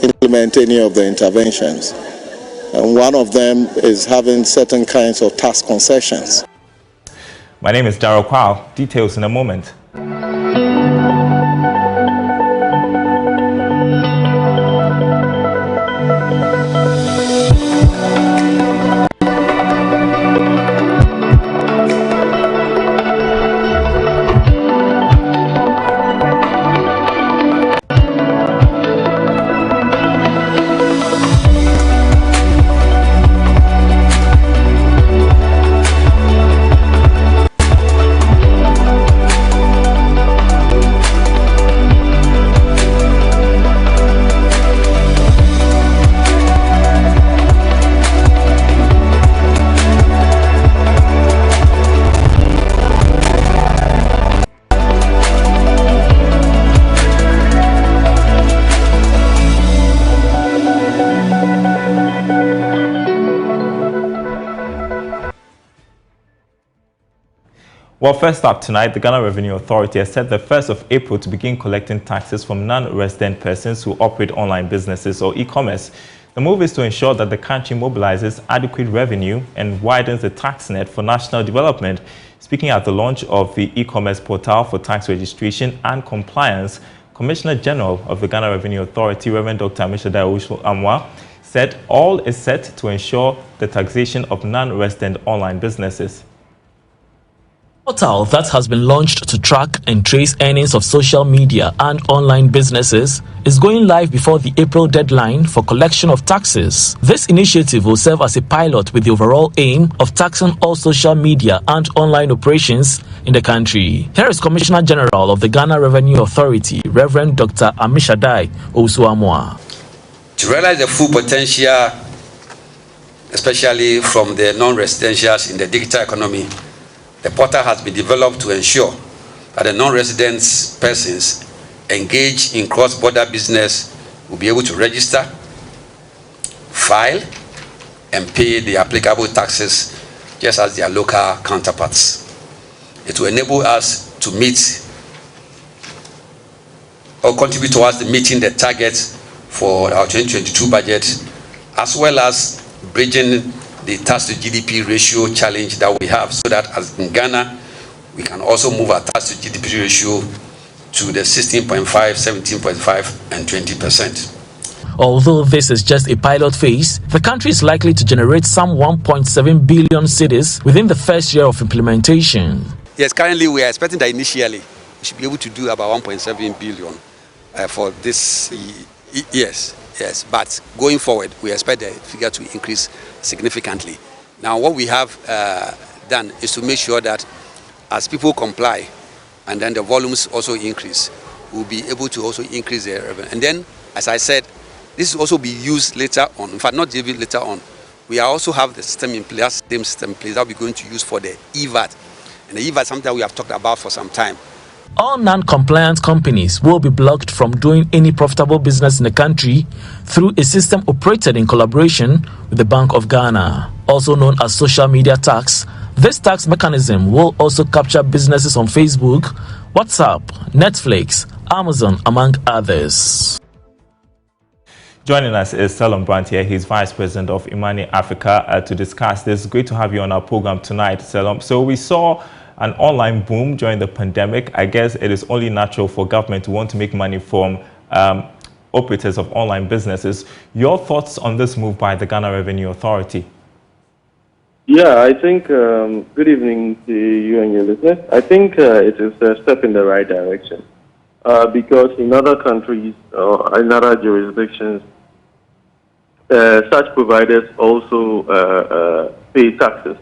implement any of the interventions. And one of them is having certain kinds of tax concessions. My name is Darryl Kwao. Details in a moment. Well, first up tonight, the Ghana Revenue Authority has set the 1st of April to begin collecting taxes from non-resident persons who operate online businesses or e-commerce. The move is to ensure that the country mobilizes adequate revenue and widens the tax net for national development. Speaking at the launch of the e-commerce portal for tax registration and compliance, Commissioner General of the Ghana Revenue Authority, Reverend Dr. Amwa, said all is set to ensure the taxation of non-resident online businesses. Portal that has been launched to track and trace earnings of social media and online businesses is going live before the April deadline for collection of taxes. This initiative will serve as a pilot with the overall aim of taxing all social media and online operations in the country. Here is Commissioner General of the Ghana Revenue Authority, Reverend Dr. Amishadai Osuamwa. To realize the full potential, especially from the non-residentials in the digital economy, the portal has been developed to ensure that the non-resident persons engaged in cross-border business will be able to register, file, and pay the applicable taxes just as their local counterparts. It will enable us to meet or contribute towards the meeting the targets for our 2022 budget, as well as bridging the tax to GDP ratio challenge that we have, so that as in Ghana, we can also move our tax to GDP ratio to the 16.5, 17.5, and 20%. Although this is just a pilot phase, the country is likely to generate some 1.7 billion cedis within the first year of implementation. Yes, currently we are expecting that initially we should be able to do about 1.7 billion for this years. Yes, but going forward, we expect the figure to increase significantly. Now, what we have done is to make sure that as people comply and then the volumes also increase, we'll be able to also increase their revenue. And then, as I said, this will also be used later on. In fact, not even later on. We also have the system in place, same system in place that we're going to use for the EVAT. And the EVAT is something that we have talked about for some time. All non-compliant companies will be blocked from doing any profitable business in the country through a system operated in collaboration with the Bank of Ghana, also known as social media tax. This tax mechanism will also capture businesses on Facebook, WhatsApp, Netflix, Amazon, among others. Joining us is Salom Brantier. He's Vice President of Imani Africa to discuss this. Great to have you on our program tonight, Salom. So we saw an online boom during the pandemic. I guess it is only natural for government to want to make money from operators of online businesses. Your thoughts on this move by the Ghana Revenue Authority? Yeah, I think, good evening to you and your listeners. I think it is a step in the right direction because in other countries or in other jurisdictions, such providers also pay taxes.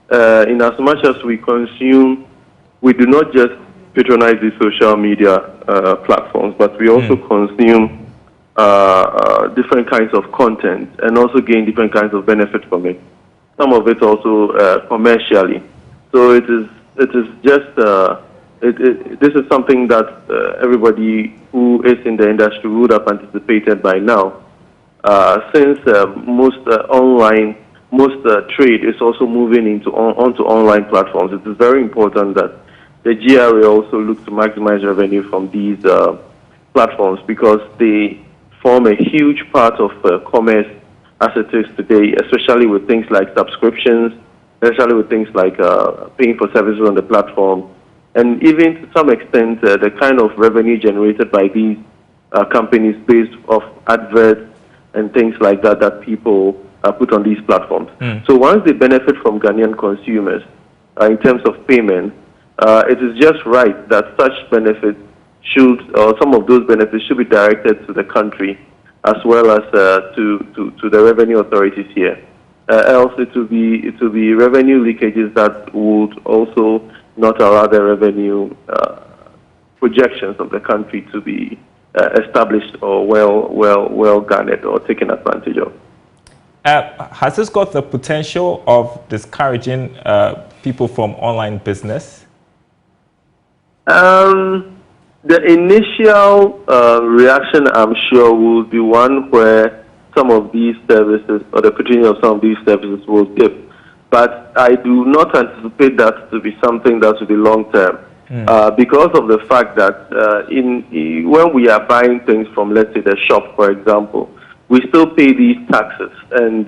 In as much as we consume, we do not just patronize the social media platforms, but we also consume different kinds of content and also gain different kinds of benefit from it. Some of it also commercially. So it is just this is something that everybody who is in the industry would have anticipated by now, since most trade is also moving onto online platforms. It is very important that the GRA also looks to maximize revenue from these platforms because they form a huge part of commerce as it is today, especially with things like subscriptions, especially with things like paying for services on the platform, and even to some extent the kind of revenue generated by these companies based off adverts and things like that that people put on these platforms. So once they benefit from Ghanaian consumers in terms of payment, it is just right that such benefits should, or some of those benefits should be directed to the country as well as to the revenue authorities here. Else it will be revenue leakages that would also not allow the revenue projections of the country to be established or well garnered or taken advantage of. Has this got the potential of discouraging people from online business? The initial reaction, I'm sure, will be one where some of these services or the continuing of some of these services will dip. But I do not anticipate that to be something that will be long term. Because of the fact that when we are buying things from, let's say, the shop, for example, we still pay these taxes, and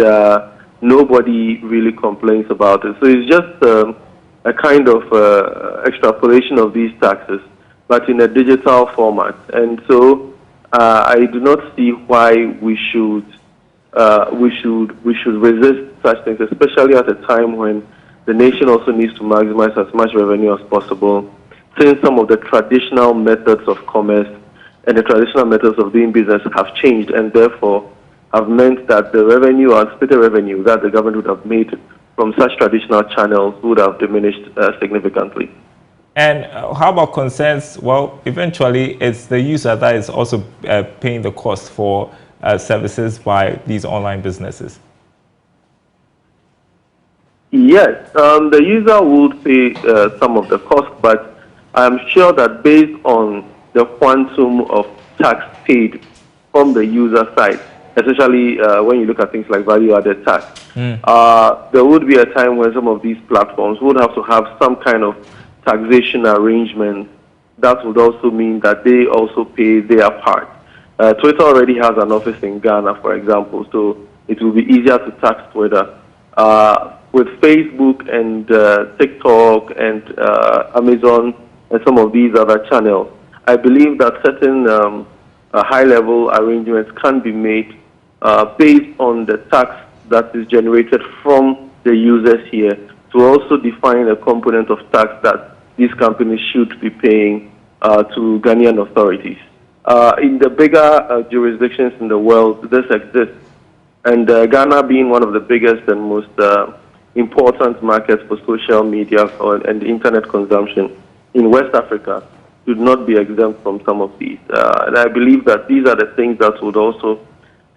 nobody really complains about it. So it's just a kind of extrapolation of these taxes, but in a digital format. And so I do not see why we should resist such things, especially at a time when the nation also needs to maximize as much revenue as possible, since some of the traditional methods of commerce and the traditional methods of doing business have changed, and therefore have meant that the revenue or anticipated revenue that the government would have made from such traditional channels would have diminished significantly. And how about concerns? Well, eventually it's the user that is also paying the cost for services by these online businesses. Yes, the user would pay some of the cost, but I'm sure that based on the quantum of tax paid from the user side, especially when you look at things like value-added tax, there would be a time when some of these platforms would have to have some kind of taxation arrangement. That would also mean that they also pay their part. Twitter already has an office in Ghana, for example, so it will be easier to tax Twitter. With Facebook and TikTok and Amazon and some of these other channels, I believe that certain high-level arrangements can be made based on the tax that is generated from the users here, to also define a component of tax that these companies should be paying to Ghanaian authorities. In the bigger jurisdictions in the world, this exists. And Ghana being one of the biggest and most important markets for social media and internet consumption in West Africa, should not be exempt from some of these. And I believe that these are the things that would also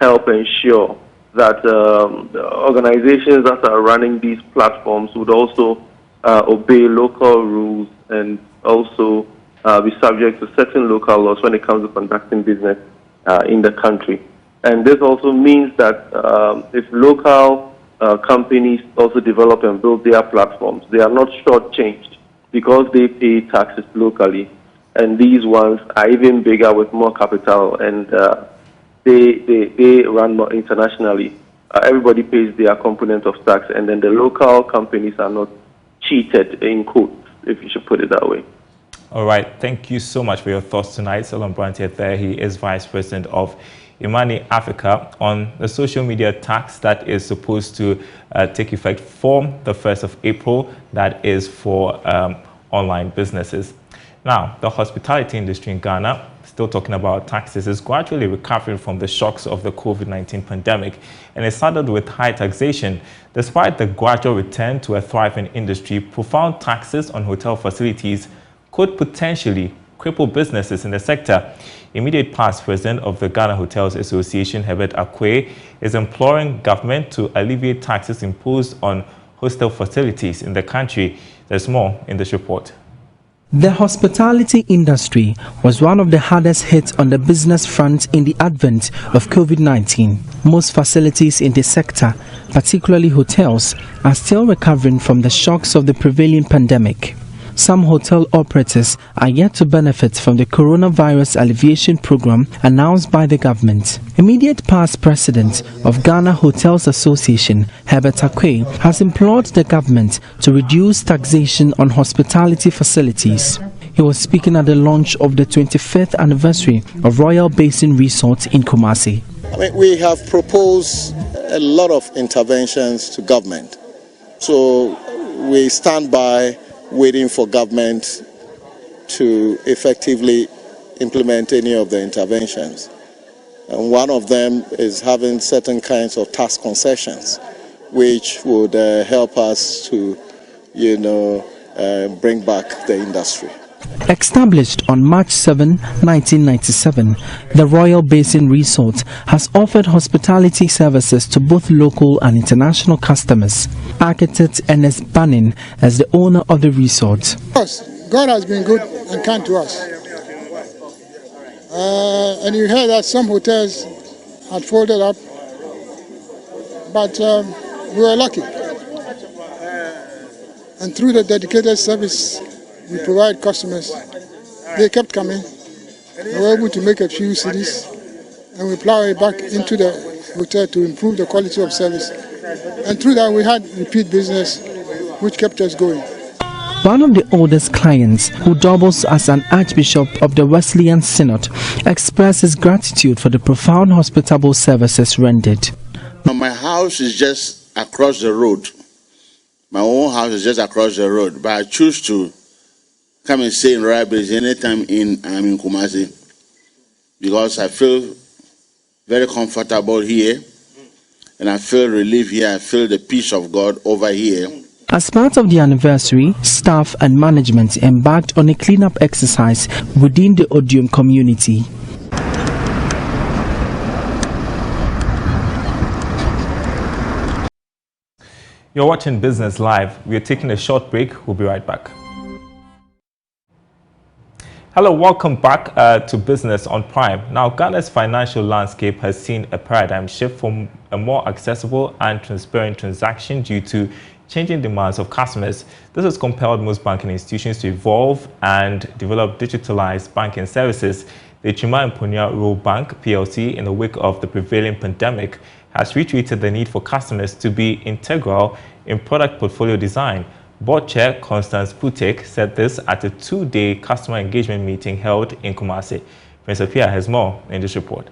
help ensure that organizations that are running these platforms would also obey local rules and also be subject to certain local laws when it comes to conducting business in the country. And this also means that if local companies also develop and build their platforms, they are not shortchanged because they pay taxes locally. And these ones are even bigger with more capital, and they run more internationally. Everybody pays their component of tax, and then the local companies are not cheated, in quotes, if you should put it that way. All right. Thank you so much for your thoughts tonight. Solon Brantier there. He is Vice President of Imani Africa on the social media tax that is supposed to take effect from the 1st of April. That is for online businesses. Now, the hospitality industry in Ghana, still talking about taxes, is gradually recovering from the shocks of the COVID-19 pandemic, and it started with high taxation. Despite the gradual return to a thriving industry, profound taxes on hotel facilities could potentially cripple businesses in the sector. Immediate past president of the Ghana Hotels Association, Herbert Akwe, is imploring government to alleviate taxes imposed on hostel facilities in the country. There's more in this report. The hospitality industry was one of the hardest hit on the business front in the advent of COVID-19. Most facilities in the sector, particularly hotels, are still recovering from the shocks of the prevailing pandemic. Some hotel operators are yet to benefit from the coronavirus alleviation program announced by the government. Immediate past president of Ghana Hotels Association, Herbert Akwe, has implored the government to reduce taxation on hospitality facilities. He was speaking at the launch of the 25th anniversary of Royal Basin Resort in Kumasi. We have proposed a lot of interventions to government. So we stand by waiting for government to effectively implement any of the interventions. And one of them is having certain kinds of tax concessions, which would help us to, bring back the industry. Established on March 7, 1997, the Royal Basin Resort has offered hospitality services to both local and international customers. Architect Ernest Banning is the owner of the resort. God has been good and kind to us. And you heard that some hotels had folded up, but we were lucky. And through the dedicated service we provide customers, they kept coming. We were able to make a few cities, and we plow it back into the hotel to improve the quality of service. And through that, we had repeat business, which kept us going. One of the oldest clients, who doubles as an Archbishop of the Wesleyan Synod, expresses gratitude for the profound hospitable services rendered. My house is just across the road. My own house is just across the road, but I choose to come and stay in Rabbits anytime I'm in Kumasi, because I feel very comfortable here, and I feel relief here. I feel the peace of God over here. As part of the anniversary, staff and management embarked on a cleanup exercise within the Odium community. You're watching Business Live. We're taking a short break. We'll be right back. Hello, welcome back to Business on Prime. Now, Ghana's financial landscape has seen a paradigm shift from a more accessible and transparent transaction due to changing demands of customers. This has compelled most banking institutions to evolve and develop digitalized banking services. The Chima Mponya Rural Bank PLC, in the wake of the prevailing pandemic, has reiterated the need for customers to be integral in product portfolio design. Board Chair Constance Putek said this at a two-day customer engagement meeting held in Kumasi. Prince Apia has more in this report.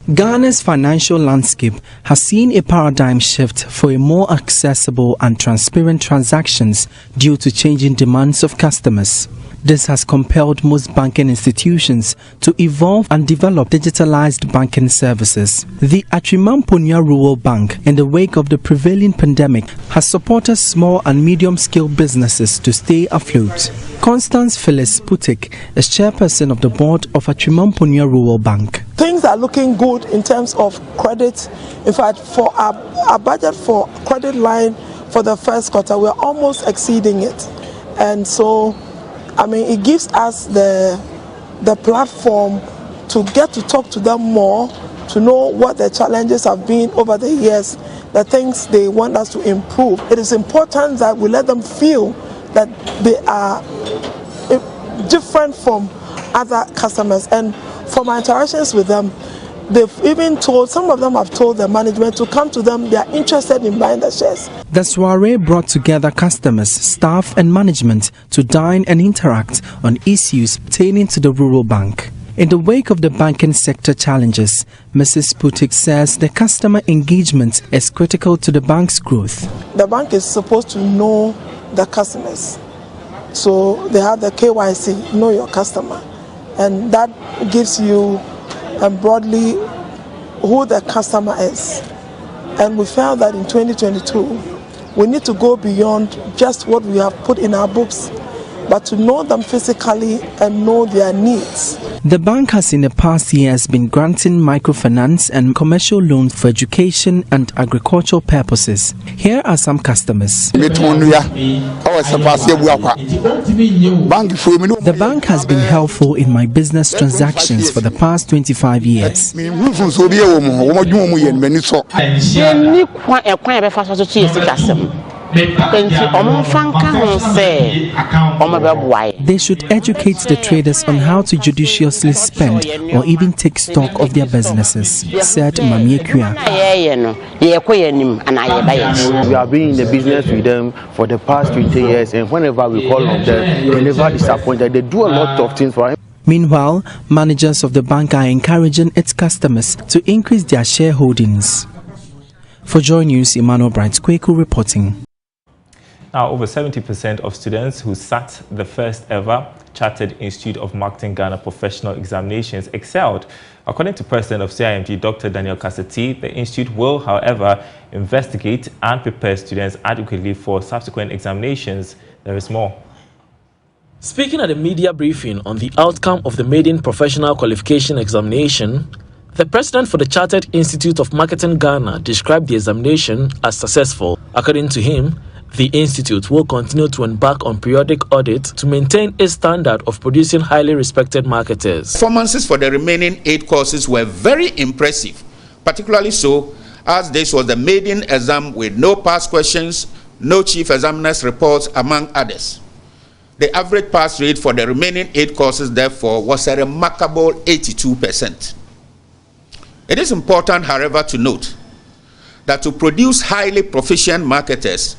Ghana's financial landscape has seen a paradigm shift for a more accessible and transparent transactions due to changing demands of customers. This has compelled most banking institutions to evolve and develop digitalized banking services. The Achima Mponya Rural Bank, in the wake of the prevailing pandemic, has supported small and medium-scale businesses to stay afloat. Constance Phyllis Putik is chairperson of the board of Achima Mponya Rural Bank. Things are looking good in terms of credit. In fact, for our budget for credit line for the first quarter, we're almost exceeding it. And so, I mean, it gives us the platform to get to talk to them more, to know what their challenges have been over the years, the things they want us to improve. It is important that we let them feel that they are different from other customers. And from our interactions with them, they've even told, some of them have told the management to come to them, they are interested in buying the shares. The soiree brought together customers, staff and management to dine and interact on issues pertaining to the rural bank. In the wake of the banking sector challenges, Mrs. Putik says the customer engagement is critical to the bank's growth. The bank is supposed to know the customers. So they have the KYC, know your customer. And that gives you broadly who the customer is. And we found that in 2022, we need to go beyond just what we have put in our books, but to know them physically and know their needs. The bank has in the past years been granting microfinance and commercial loans for education and agricultural purposes. Here are some customers. The bank has been helpful in my business transactions for the past 25 years. They should educate the traders on how to judiciously spend or even take stock of their businesses, said Mamie Kua. We have been in the business with them for the past 20 years, and whenever we call on them, they never disappointed. They do a lot of things for him. Meanwhile, managers of the bank are encouraging its customers to increase their shareholdings. For Joy News, Emmanuel Bright Kweku reporting. Now, over 70% of students who sat the first ever Chartered Institute of Marketing Ghana professional examinations excelled. According to President of CIMG, Dr. Daniel Kaseti, the institute will, however, investigate and prepare students adequately for subsequent examinations. There is more. Speaking at a media briefing on the outcome of the maiden professional qualification examination, the president for the Chartered Institute of Marketing Ghana described the examination as successful. According to him, the institute will continue to embark on periodic audit to maintain a standard of producing highly respected marketers. Performances for the remaining 8 courses were very impressive, particularly so as this was the maiden exam with no past questions, no chief examiner's reports, among others. The average pass rate for the remaining 8 courses, therefore, was a remarkable 82%. It is important, however, to note that to produce highly proficient marketers,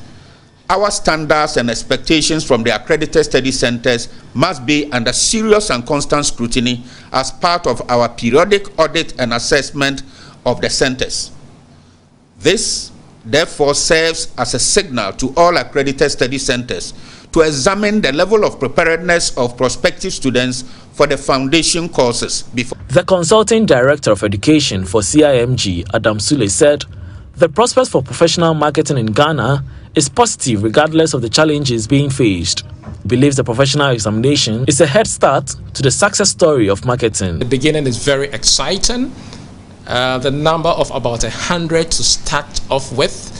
our standards and expectations from the accredited study centers must be under serious and constant scrutiny as part of our periodic audit and assessment of the centers. This, therefore, serves as a signal to all accredited study centers to examine the level of preparedness of prospective students for the foundation courses before. The Consulting Director of Education for CIMG, Adam Sule, said the prospects for professional marketing in Ghana is positive regardless of the challenges being faced. He believes the professional examination is a head start to the success story of marketing. The beginning is very exciting. The number of about 100 to start off with,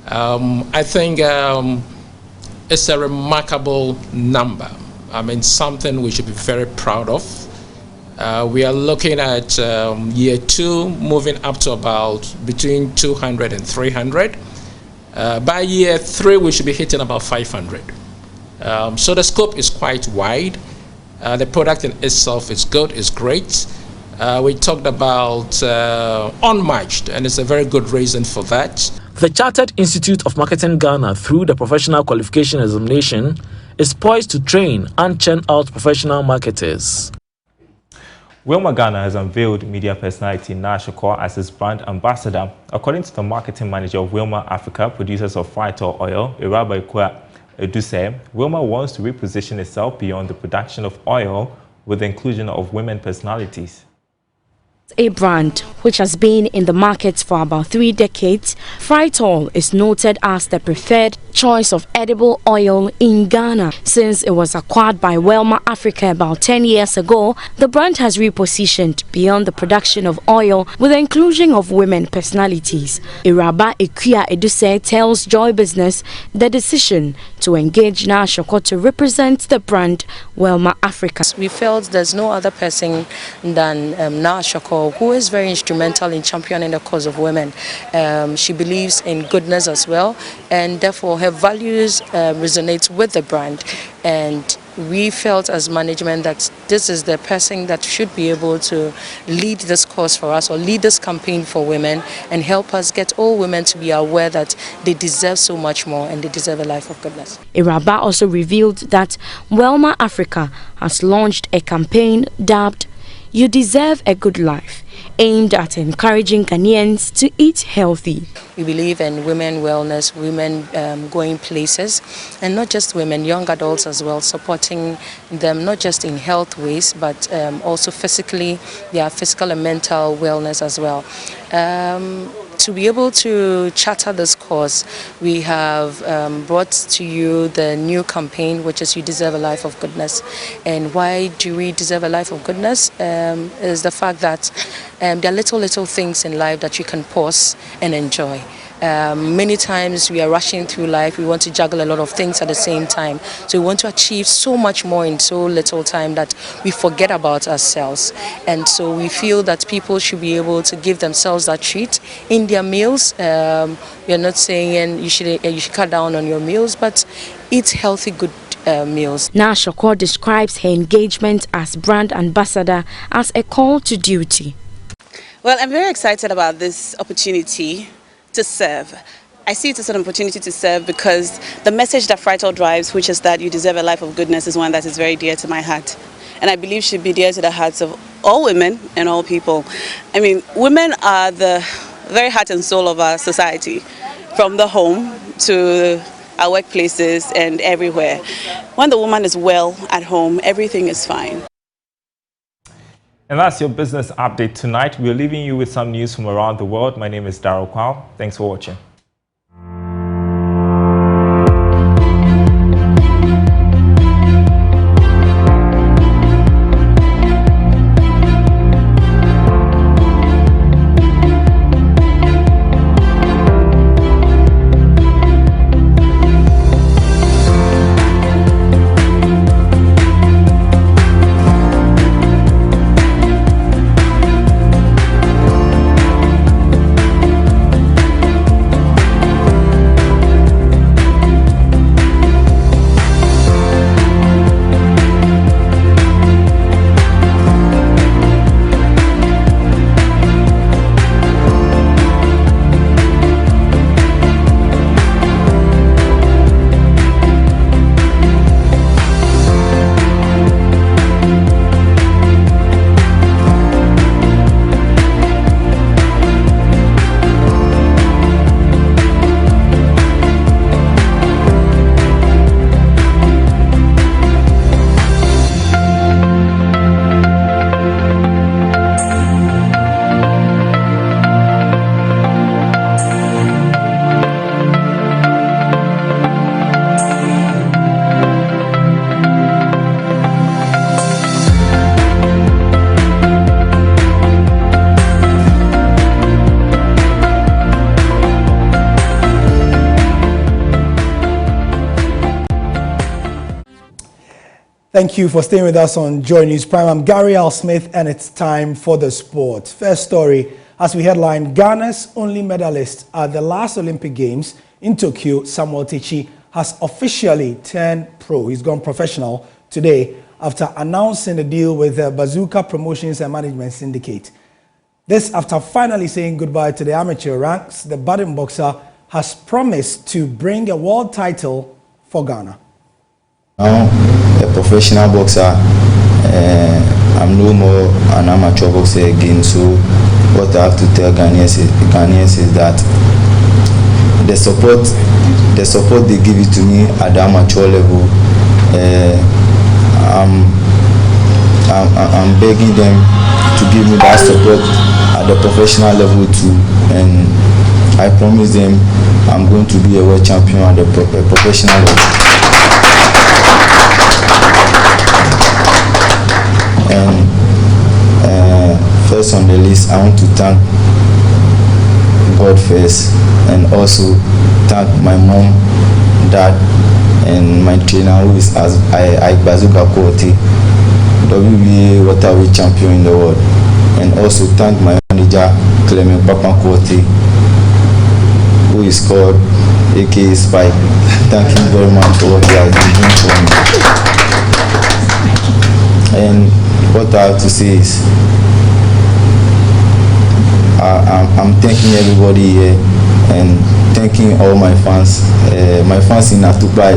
I think it's a remarkable number. I mean, something we should be very proud of. We are looking at year 2 moving up to about between 200 and 300. By year 3, we should be hitting about 500. So the scope is quite wide. The product in itself is good, is great. We talked about unmatched, and it's a very good reason for that. The Chartered Institute of Marketing Ghana, through the Professional Qualification Examination, is poised to train and churn out professional marketers. Wilma Ghana has unveiled media personality Nash Okor as its brand ambassador. According to the marketing manager of Wilma Africa, producers of Phytol oil, Iraba Ikwa Eduse, Wilma wants to reposition itself beyond the production of oil with the inclusion of women personalities. A brand which has been in the market for about 3 decades, Phytol is noted as the preferred choice of edible oil in Ghana. Since it was acquired by Wilma Africa about 10 years ago, the brand has repositioned beyond the production of oil with the inclusion of women personalities. Iraba Ikwa Eduse tells Joy Business the decision to engage Nash Okor to represent the brand Wilma Africa. We felt there's no other person than Nash Okor, who is very instrumental in championing the cause of women. She believes in goodness as well, and therefore her values resonate with the brand. And we felt as management that this is the person that should be able to lead this cause for us, or lead this campaign for women, and help us get all women to be aware that they deserve so much more and they deserve a life of goodness. Iraba also revealed that Wilma Africa has launched a campaign dubbed "You Deserve a Good Life," aimed at encouraging Ghanaians to eat healthy. We believe in women wellness, women going places, and not just women, young adults as well, supporting them not just in health ways, but also physically, their physical and mental wellness as well. To be able to charter this cause, we have brought to you the new campaign, which is "You Deserve a Life of Goodness." And why do we deserve a life of goodness? Is the fact that there are little things in life that you can pause and enjoy. Many times we are rushing through life, we want to juggle a lot of things at the same time. So we want to achieve so much more in so little time that we forget about ourselves. And so we feel that people should be able to give themselves that treat in their meals. We are not saying you should cut down on your meals, but eat healthy, good meals. Nash Okor describes her engagement as brand ambassador as a call to duty. Well, I'm very excited about this opportunity to serve. I see it as an opportunity to serve because the message that Phytol drives, which is that you deserve a life of goodness, is one that is very dear to my heart. And I believe should be dear to the hearts of all women and all people. I mean, women are the very heart and soul of our society, from the home to our workplaces and everywhere. When the woman is well at home, everything is fine. And that's your business update tonight. We're leaving you with some news from around the world. My name is Daryl Kwao. Thanks for watching. Thank you for staying with us on Joy News Prime. I'm Gary L. Smith, and it's time for the sport. First story, as we headline, Ghana's only medalist at the last Olympic Games in Tokyo, Samuel Techi, has officially turned pro. He's gone professional today after announcing a deal with the Bazooka Promotions and Management Syndicate. This after finally saying goodbye to the amateur ranks. The budding boxer has promised to bring a world title for Ghana. Now, a professional boxer, I'm no more an amateur boxer again. So, what I have to tell Ghanaians is that the support they give it to me at the amateur level, I'm begging them to give me that support at the professional level too, and I promise them I'm going to be a world champion at the professional level. And first on the list, I want to thank God first, and also thank my mom, dad, and my trainer, who is Bazooka Kooti, WBA welterweight champion in the world, and also thank my manager, Clement Papa Kooti, who is called aka Spike. Thank him very much for what he has been doing for me. And what I have to say is, I'm thanking everybody here and thanking all my fans in Atupai.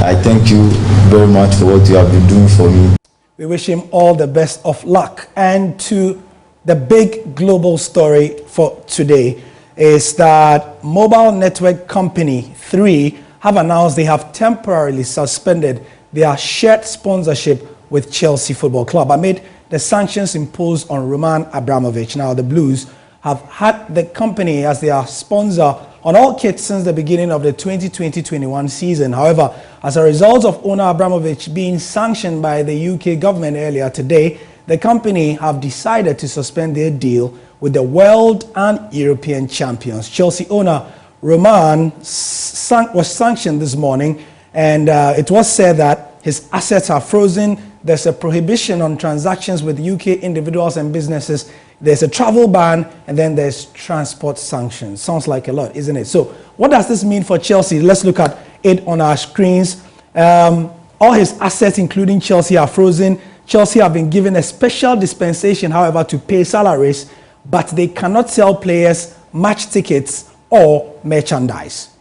I thank you very much for what you have been doing for me. We wish him all the best of luck. And to the big global story for today is that mobile network company 3 have announced they have temporarily suspended their shared sponsorship with Chelsea Football Club amid the sanctions imposed on Roman Abramovich. Now, the Blues have had the company as their sponsor on all kits since the beginning of the 2020-21 season. However, as a result of owner Abramovich being sanctioned by the UK government earlier today, the company have decided to suspend their deal with the world and European champions. Chelsea owner Roman was sanctioned this morning, and it was said that his assets are frozen. There's a prohibition on transactions with UK individuals and businesses. There's a travel ban, and then there's transport sanctions. Sounds like a lot, isn't it? So what does this mean for Chelsea? Let's look at it on our screens. All his assets, including Chelsea, are frozen. Chelsea have been given a special dispensation, however, to pay salaries, but they cannot sell players match tickets or merchandise.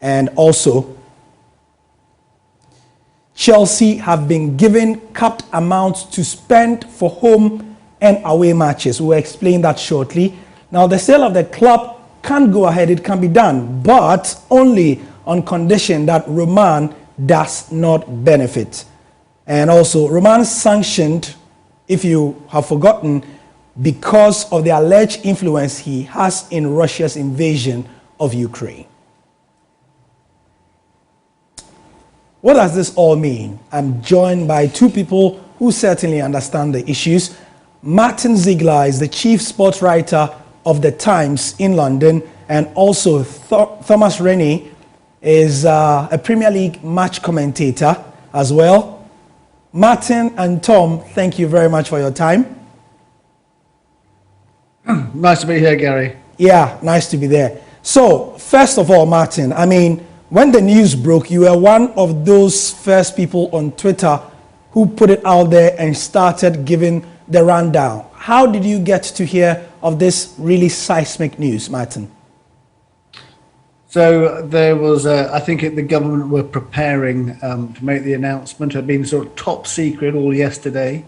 And also, Chelsea have been given capped amounts to spend for home and away matches. We'll explain that shortly. Now, the sale of the club can go ahead, it can be done, but only on condition that Roman does not benefit. And also, Roman sanctioned, if you have forgotten, because of the alleged influence he has in Russia's invasion of Ukraine. What does this all mean? I'm joined by two people who certainly understand the issues. Martin Ziegler is the chief sports writer of The Times in London, and also Thomas Rennie is a Premier League match commentator as well. Martin and Tom, thank you very much for your time. Nice to be here, Gary. Yeah, nice to be there. So, first of all, Martin, I mean, when the news broke, you were one of those first people on Twitter who put it out there and started giving the rundown. How did you get to hear of this really seismic news, Martin? So there was, I think the government were preparing to make the announcement. It had been sort of top secret all yesterday.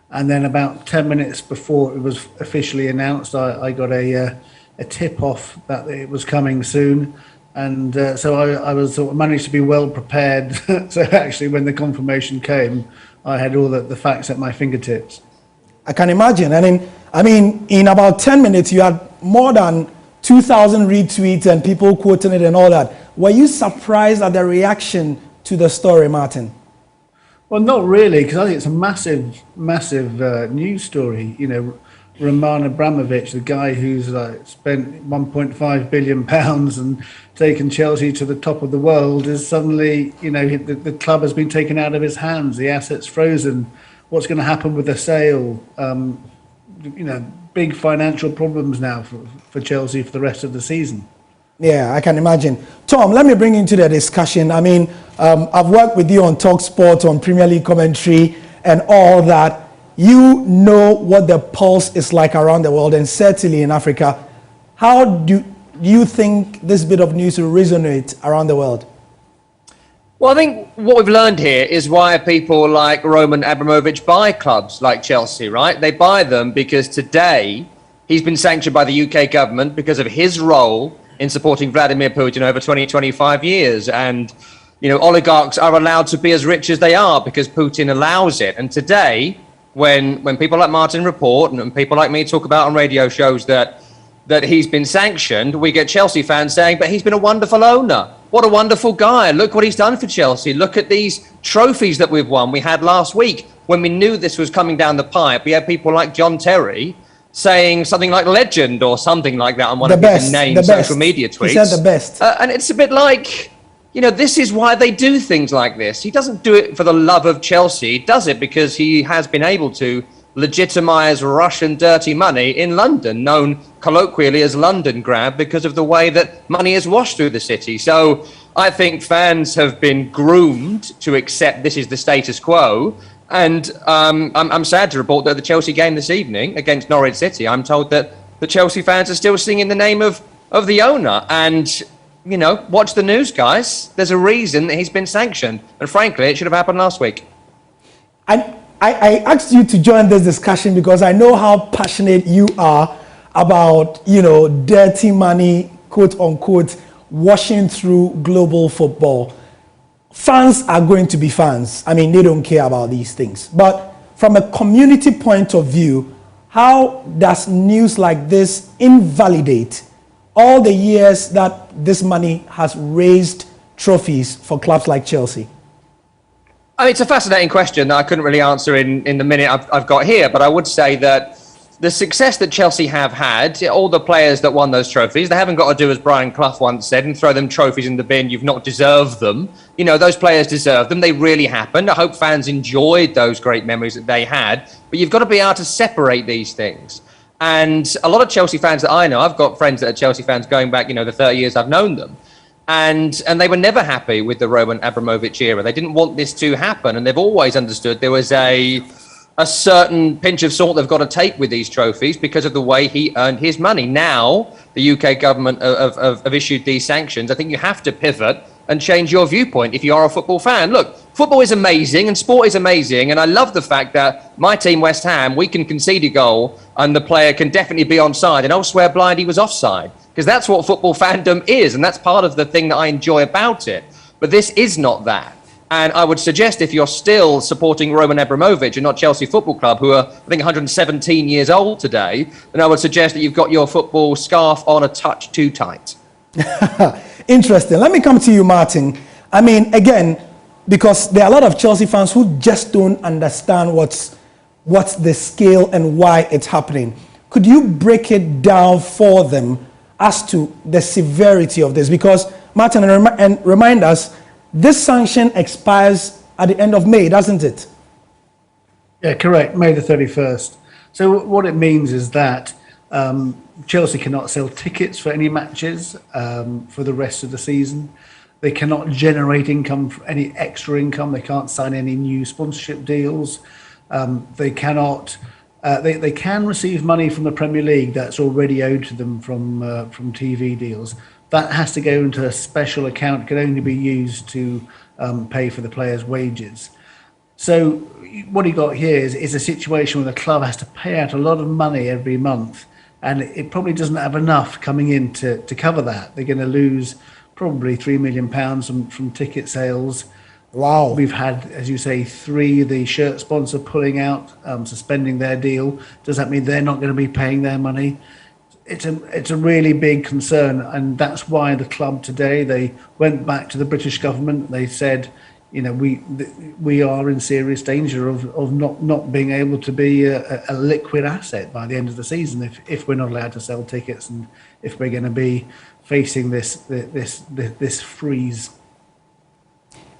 And then about 10 minutes before it was officially announced, I got a tip off that it was coming soon. And so I was sort of managed to be well prepared. So actually, when the confirmation came, I had all the facts at my fingertips. I can imagine. And I mean, in about 10 minutes, you had more than 2,000 retweets and people quoting it and all that. Were you surprised at the reaction to the story, Martin? Well, not really, because I think it's a massive news story. You know, Roman Abramovich, the guy who's spent £1.5 billion and taken Chelsea to the top of the world, is suddenly, the club has been taken out of his hands. The assets frozen. What's going to happen with the sale? Big financial problems now for Chelsea for the rest of the season. Yeah, I can imagine. Tom, let me bring you into the discussion. I mean, I've worked with you on TalkSport, on Premier League commentary, and all that. You know what the pulse is like around the world, and certainly in Africa. How do you think this bit of news will resonate around the world? Well, I think what we've learned here is why people like Roman Abramovich buy clubs like Chelsea, right? They buy them because today he's been sanctioned by the UK government because of his role in supporting Vladimir Putin over 25 years. And, oligarchs are allowed to be as rich as they are because Putin allows it. And today, when people like Martin report and people like me talk about on radio shows that he's been sanctioned, we get Chelsea fans saying, but he's been a wonderful owner. What a wonderful guy. Look what he's done for Chelsea. Look at these trophies that we've won. We had last week, when we knew this was coming down the pipe, we had people like John Terry saying something like legend or something like that on one of his named social media tweets. He said the best. And it's a bit like, this is why they do things like this. He doesn't do it for the love of Chelsea. He does it because he has been able to legitimize Russian dirty money in London, known colloquially as London grab, because of the way that money is washed through the city. So I think fans have been groomed to accept this is the status quo. And I'm sad to report that the Chelsea game this evening against Norwich City, I'm told that the Chelsea fans are still singing the name of the owner. And, watch the news, guys. There's a reason that he's been sanctioned. And frankly, it should have happened last week. I asked you to join this discussion because I know how passionate you are about, dirty money, quote unquote, washing through global football. Fans are going to be fans. I mean, they don't care about these things. But from a community point of view, how does news like this invalidate all the years that this money has raised trophies for clubs like Chelsea? I mean, it's a fascinating question that I couldn't really answer in the minute I've got here, but I would say that the success that Chelsea have had, all the players that won those trophies, they haven't got to do as Brian Clough once said and throw them trophies in the bin. You've not deserved them. Those players deserve them. They really happened. I hope fans enjoyed those great memories that they had, but you've got to be able to separate these things. And a lot of Chelsea fans that I know, I've got friends that are Chelsea fans going back, the 30 years I've known them. And they were never happy with the Roman Abramovich era. They didn't want this to happen. And they've always understood there was a certain pinch of salt they've got to take with these trophies because of the way he earned his money. Now, the UK government have issued these sanctions. I think you have to pivot and change your viewpoint if you are a football fan. Look, football is amazing and sport is amazing. And I love the fact that my team, West Ham, we can concede a goal and the player can definitely be onside. And I'll swear blind he was offside. Because that's what football fandom is, and that's part of the thing that I enjoy about it. But this is not that. And I would suggest if you're still supporting Roman Abramovich and not Chelsea Football Club, who are, I think, 117 years old today, then I would suggest that you've got your football scarf on a touch too tight. Interesting. Let me come to you, Martin. I mean, again, because there are a lot of Chelsea fans who just don't understand what's the scale and why it's happening. Could you break it down for them as to the severity of this? Because, Martin, and remind us, this sanction expires at the end of May, doesn't it? Yeah, correct, May the 31st. So what it means is that Chelsea cannot sell tickets for any matches for the rest of the season. They cannot generate income, any extra income. They can't sign any new sponsorship deals. They cannot... They can receive money from the Premier League that's already owed to them from TV deals. That has to go into a special account, can only be used to pay for the players' wages. So what you got here is a situation where the club has to pay out a lot of money every month, and it probably doesn't have enough coming in to cover that. They're going to lose probably £3 million from ticket sales. Wow. We've had, as you say, the shirt sponsor pulling out, suspending their deal. Does that mean they're not going to be paying their money? It's a really big concern, and that's why the club today, they went back to the British government. They said, we are in serious danger of not being able to be a liquid asset by the end of the season if we're not allowed to sell tickets and if we're going to be facing this freeze.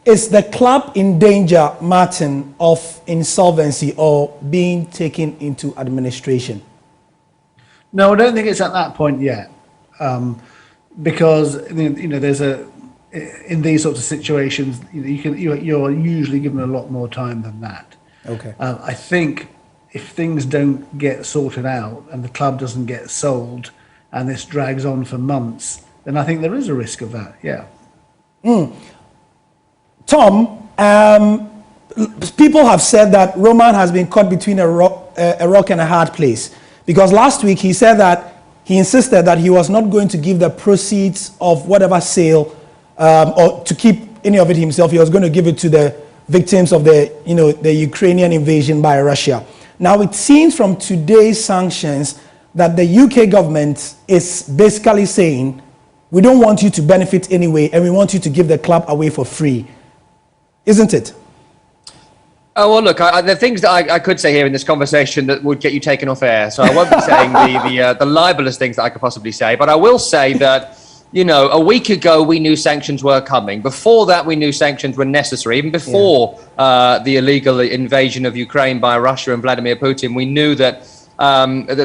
Is the club in danger, Martin, of insolvency or being taken into administration? No, I don't think it's at that point yet, because there's in these sorts of situations you're usually given a lot more time than that. Okay. I think if things don't get sorted out and the club doesn't get sold and this drags on for months, then I think there is a risk of that. Yeah. Tom, people have said that Roman has been caught between a rock and a hard place, because last week he said that he insisted that he was not going to give the proceeds of whatever sale or to keep any of it himself. He was going to give it to the victims of the Ukrainian invasion by Russia. Now it seems from today's sanctions that the UK government is basically saying, we don't want you to benefit anyway, and we want you to give the club away for free. Isn't it? Oh, well, look, there are things that I could say here in this conversation that would get you taken off air. So I won't be saying the libelous things that I could possibly say. But I will say that, a week ago, we knew sanctions were coming. Before that, we knew sanctions were necessary. Even before the illegal invasion of Ukraine by Russia and Vladimir Putin, we knew that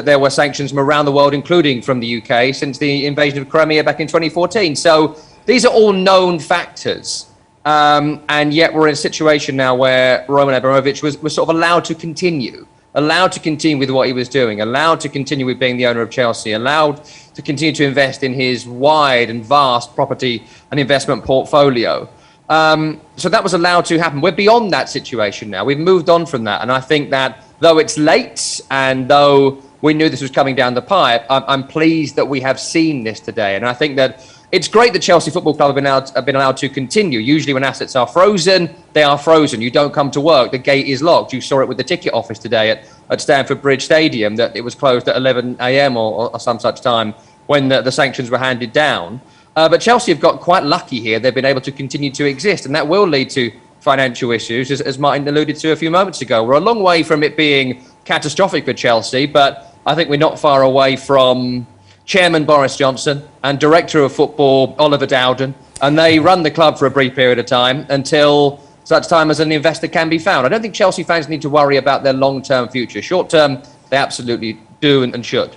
there were sanctions from around the world, including from the UK, since the invasion of Crimea back in 2014. So these are all known factors. And yet we're in a situation now where Roman Abramovich was sort of allowed to continue with what he was doing, allowed to continue with being the owner of Chelsea, allowed to continue to invest in his wide and vast property and investment portfolio. So that was allowed to happen. We're beyond that situation now. We've moved on from that. And I think that though it's late and though we knew this was coming down the pipe, I'm pleased that we have seen this today. And I think that it's great that Chelsea Football Club have been allowed to continue. Usually when assets are frozen, they are frozen. You don't come to work. The gate is locked. You saw it with the ticket office today at Stamford Bridge Stadium, that it was closed at 11 a.m. or some such time when the sanctions were handed down. But Chelsea have got quite lucky here. They've been able to continue to exist, and that will lead to financial issues, as Martin alluded to a few moments ago. We're a long way from it being catastrophic for Chelsea, but I think we're not far away from Chairman Boris Johnson and Director of Football Oliver Dowden, and they run the club for a brief period of time until such time as an investor can be found. I don't think Chelsea fans need to worry about their long-term future. Short-term, they absolutely do and should.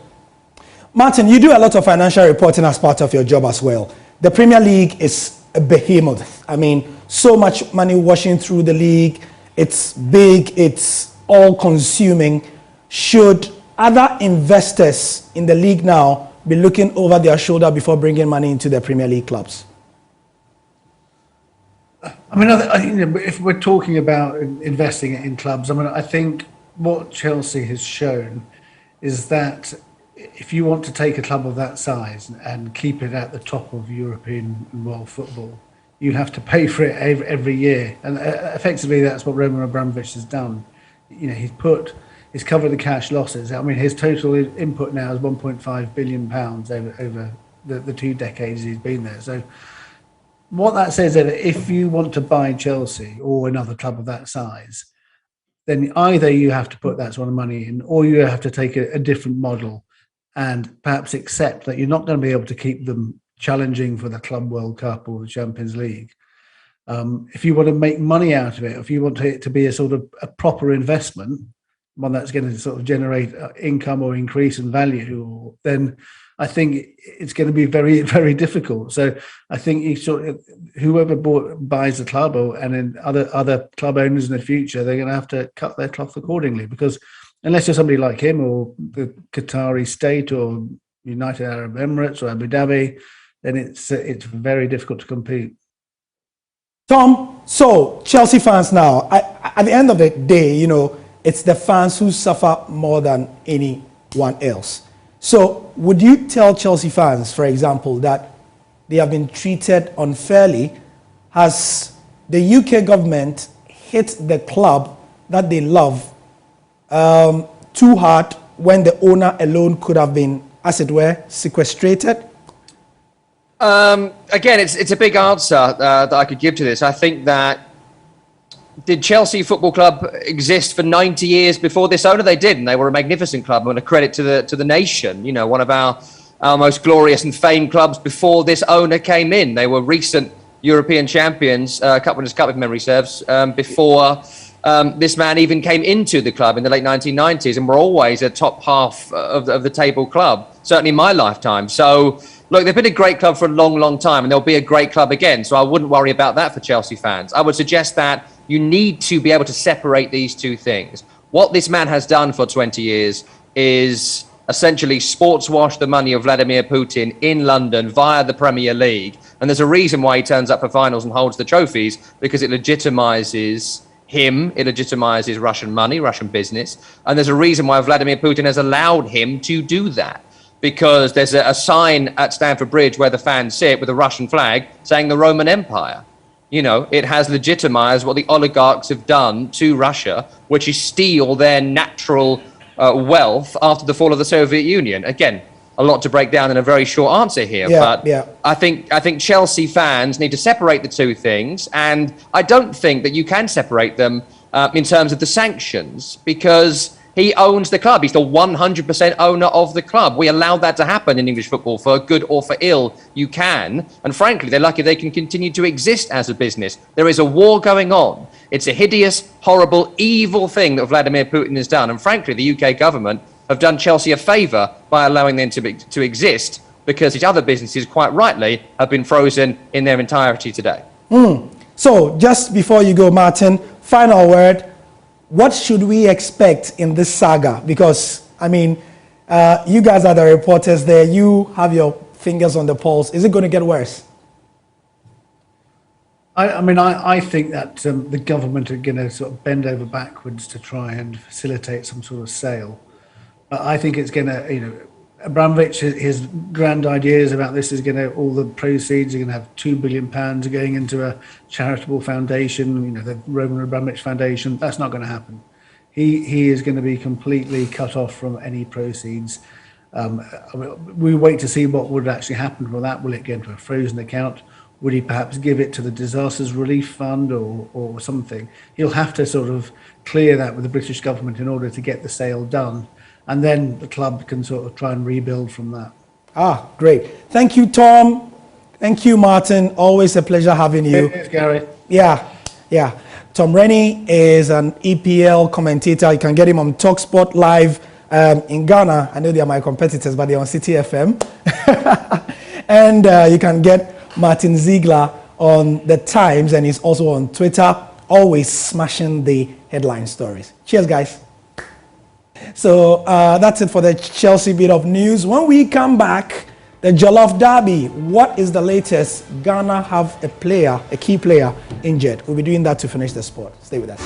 Martin, you do a lot of financial reporting as part of your job as well. The Premier League is a behemoth. I mean, so much money washing through the league. It's big, it's all-consuming. Should other investors in the league now be looking over their shoulder before bringing money into the Premier League clubs? I mean, if we're talking about investing in clubs, I think what Chelsea has shown is that if you want to take a club of that size and keep it at the top of European and world football, you have to pay for it every year. And effectively, that's what Roman Abramovich has done. He's covered the cash losses. I mean, his total input now is £1.5 billion over the 2 decades he's been there. So what that says is that if you want to buy Chelsea or another club of that size, then either you have to put that sort of money in, or you have to take a different model and perhaps accept that you're not going to be able to keep them challenging for the Club World Cup or the Champions League. If you want to make money out of it, if you want it to be a sort of a proper investment, one that's going to sort of generate income or increase in value, then I think it's going to be very, very difficult. So I think whoever buys the club and then other club owners in the future, they're going to have to cut their cloth accordingly, because unless you're somebody like him or the Qatari state or United Arab Emirates or Abu Dhabi, then it's very difficult to compete. Tom, so Chelsea fans now, at the end of the day, it's the fans who suffer more than anyone else. So would you tell Chelsea fans, for example, that they have been treated unfairly? Has the UK government hit the club that they love too hard when the owner alone could have been, as it were, sequestrated? Again, it's a big answer that I could give to this. I think that did Chelsea Football Club exist for 90 years before this owner? They did, and they were a magnificent club and a credit to the nation. You know, one of our most glorious and famed clubs before this owner came in. They were recent European champions, a couple if memory serves, before this man even came into the club in the late 1990s, and were always a top half of the table club, certainly in my lifetime. So, look, they've been a great club for a long, long time, and they'll be a great club again. So I wouldn't worry about that for Chelsea fans. I would suggest that you need to be able to separate these two things. What this man has done for 20 years is essentially sports wash the money of Vladimir Putin in London via the Premier League. And there's a reason why he turns up for finals and holds the trophies, because it legitimizes him, it legitimizes Russian money, Russian business. And there's a reason why Vladimir Putin has allowed him to do that, because there's a sign at Stamford Bridge where the fans sit with a Russian flag saying the Roman Empire. You know, it has legitimized what the oligarchs have done to Russia, which is steal their natural wealth after the fall of the Soviet Union. Again, a lot to break down in a very short answer here, but I think Chelsea fans need to separate the two things, and I don't think that you can separate them in terms of the sanctions, because he owns the club. He's the 100% owner of the club. We allow that to happen in English football, for good or for ill. You can, and frankly, they're lucky they can continue to exist as a business. There is a war going on. It's a hideous, horrible, evil thing that Vladimir Putin has done, and frankly, the UK government have done Chelsea a favour by allowing them to exist, because these other businesses, quite rightly, have been frozen in their entirety today. So, just before you go, Martin, final word. What should we expect in this saga? Because, I mean, you guys are the reporters there. You have your fingers on the pulse. Is it going to get worse? I think that the government are going to sort of bend over backwards to try and facilitate some sort of sale. I think it's going to, you know, Abramovich, his grand ideas about this is going to, all the proceeds are going to have £2 billion going into a charitable foundation, you know, the Roman Abramovich Foundation. That's not going to happen. He is going to be completely cut off from any proceeds. We wait to see what would actually happen with that. Will it get into a frozen account? Would he perhaps give it to the Disasters Relief Fund or something? He'll have to sort of clear that with the British government in order to get the sale done. And then the club can sort of try and rebuild from that. Ah, great. Thank you, Tom. Thank you, Martin. Always a pleasure having you. Thanks, Gary. Yeah. Tom Rennie is an EPL commentator. You can get him on TalkSport Live in Ghana. I know they are my competitors, but they're on City FM. And you can get Martin Ziegler on The Times, and he's also on Twitter, always smashing the headline stories. Cheers, guys. So that's it for the Chelsea bit of news. When we come back, the Jollof Derby. What is the latest? Ghana have a key player injured. We'll be doing that to finish the sport. Stay with us.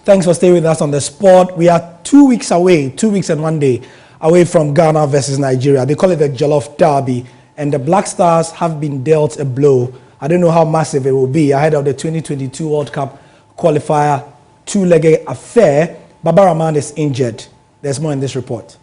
Thanks for staying with us on the sport. We are 2 weeks away, 2 weeks and 1 day away from Ghana versus Nigeria. They call it the Jollof Derby. And the Black Stars have been dealt a blow. I don't know how massive it will be ahead of the 2022 World Cup qualifier two-legged affair. Baba Rahman is injured. There's more in this report.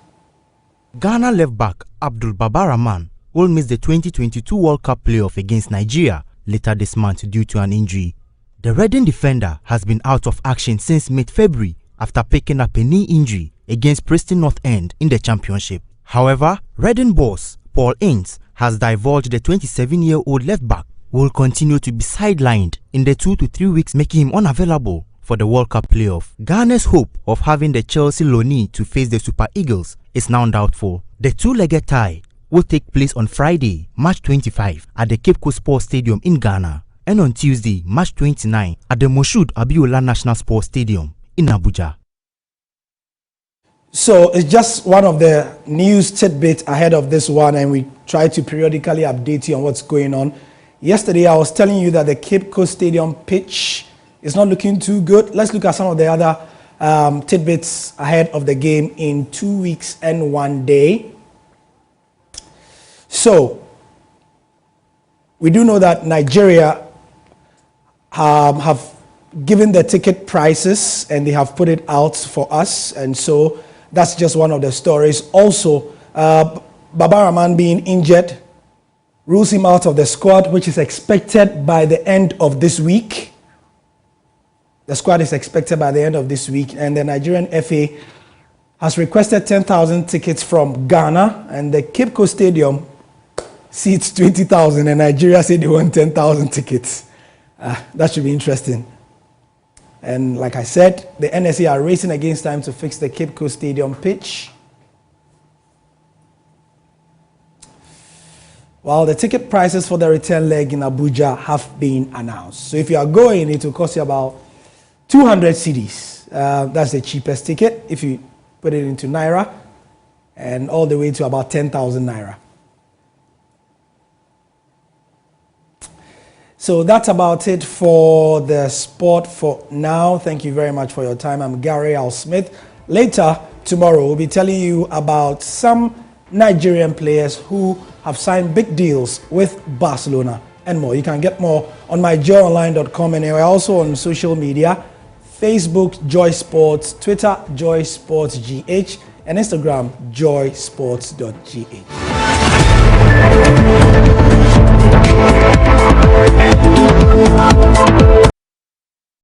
Ghana left-back Abdul Baba Rahman will miss the 2022 World Cup playoff against Nigeria later this month due to an injury. The Reading defender has been out of action since mid-February after picking up a knee injury against Preston North End in the championship. However, Reading boss Paul Ince has divulged the 27-year-old left-back will continue to be sidelined in the 2 to 3 weeks, making him unavailable for the World Cup playoff. Ghana's hope of having the Chelsea loanee to face the Super Eagles is now doubtful. The two-legged tie will take place on Friday, March 25 at the Cape Coast Sports Stadium in Ghana, and on Tuesday, March 29 at the Moshood Abiola National Sports Stadium in Abuja. So it's just one of the news tidbits ahead of this one, and we try to periodically update you on what's going on. Yesterday, I was telling you that the Cape Coast Stadium pitch is not looking too good. Let's look at some of the other tidbits ahead of the game in 2 weeks and 1 day. So we do know that Nigeria have given the ticket prices and they have put it out for us, and so that's just one of the stories. Also, Babaraman being injured rules him out of the squad, which is expected by the end of this week. The squad is expected by the end of this week, and the Nigerian FA has requested 10,000 tickets from Ghana, and the Cape Coast Stadium seats 20,000, and Nigeria said they want 10,000 tickets. That should be interesting. And like I said, the NSA are racing against time to fix the Cape Coast Stadium pitch. While the ticket prices for the return leg in Abuja have been announced. So if you are going, it will cost you about 200 cedis. That's the cheapest ticket if you put it into Naira, and all the way to about 10,000 Naira. So that's about it for the sport for now. Thank you very much for your time. I'm Gary Al Smith. Later tomorrow, we'll be telling you about some Nigerian players who have signed big deals with Barcelona and more. You can get more on myjoyonline.com, and we're also on social media: Facebook, Joy Sports, Twitter, Joy Sports GH, and Instagram, joysports.gh.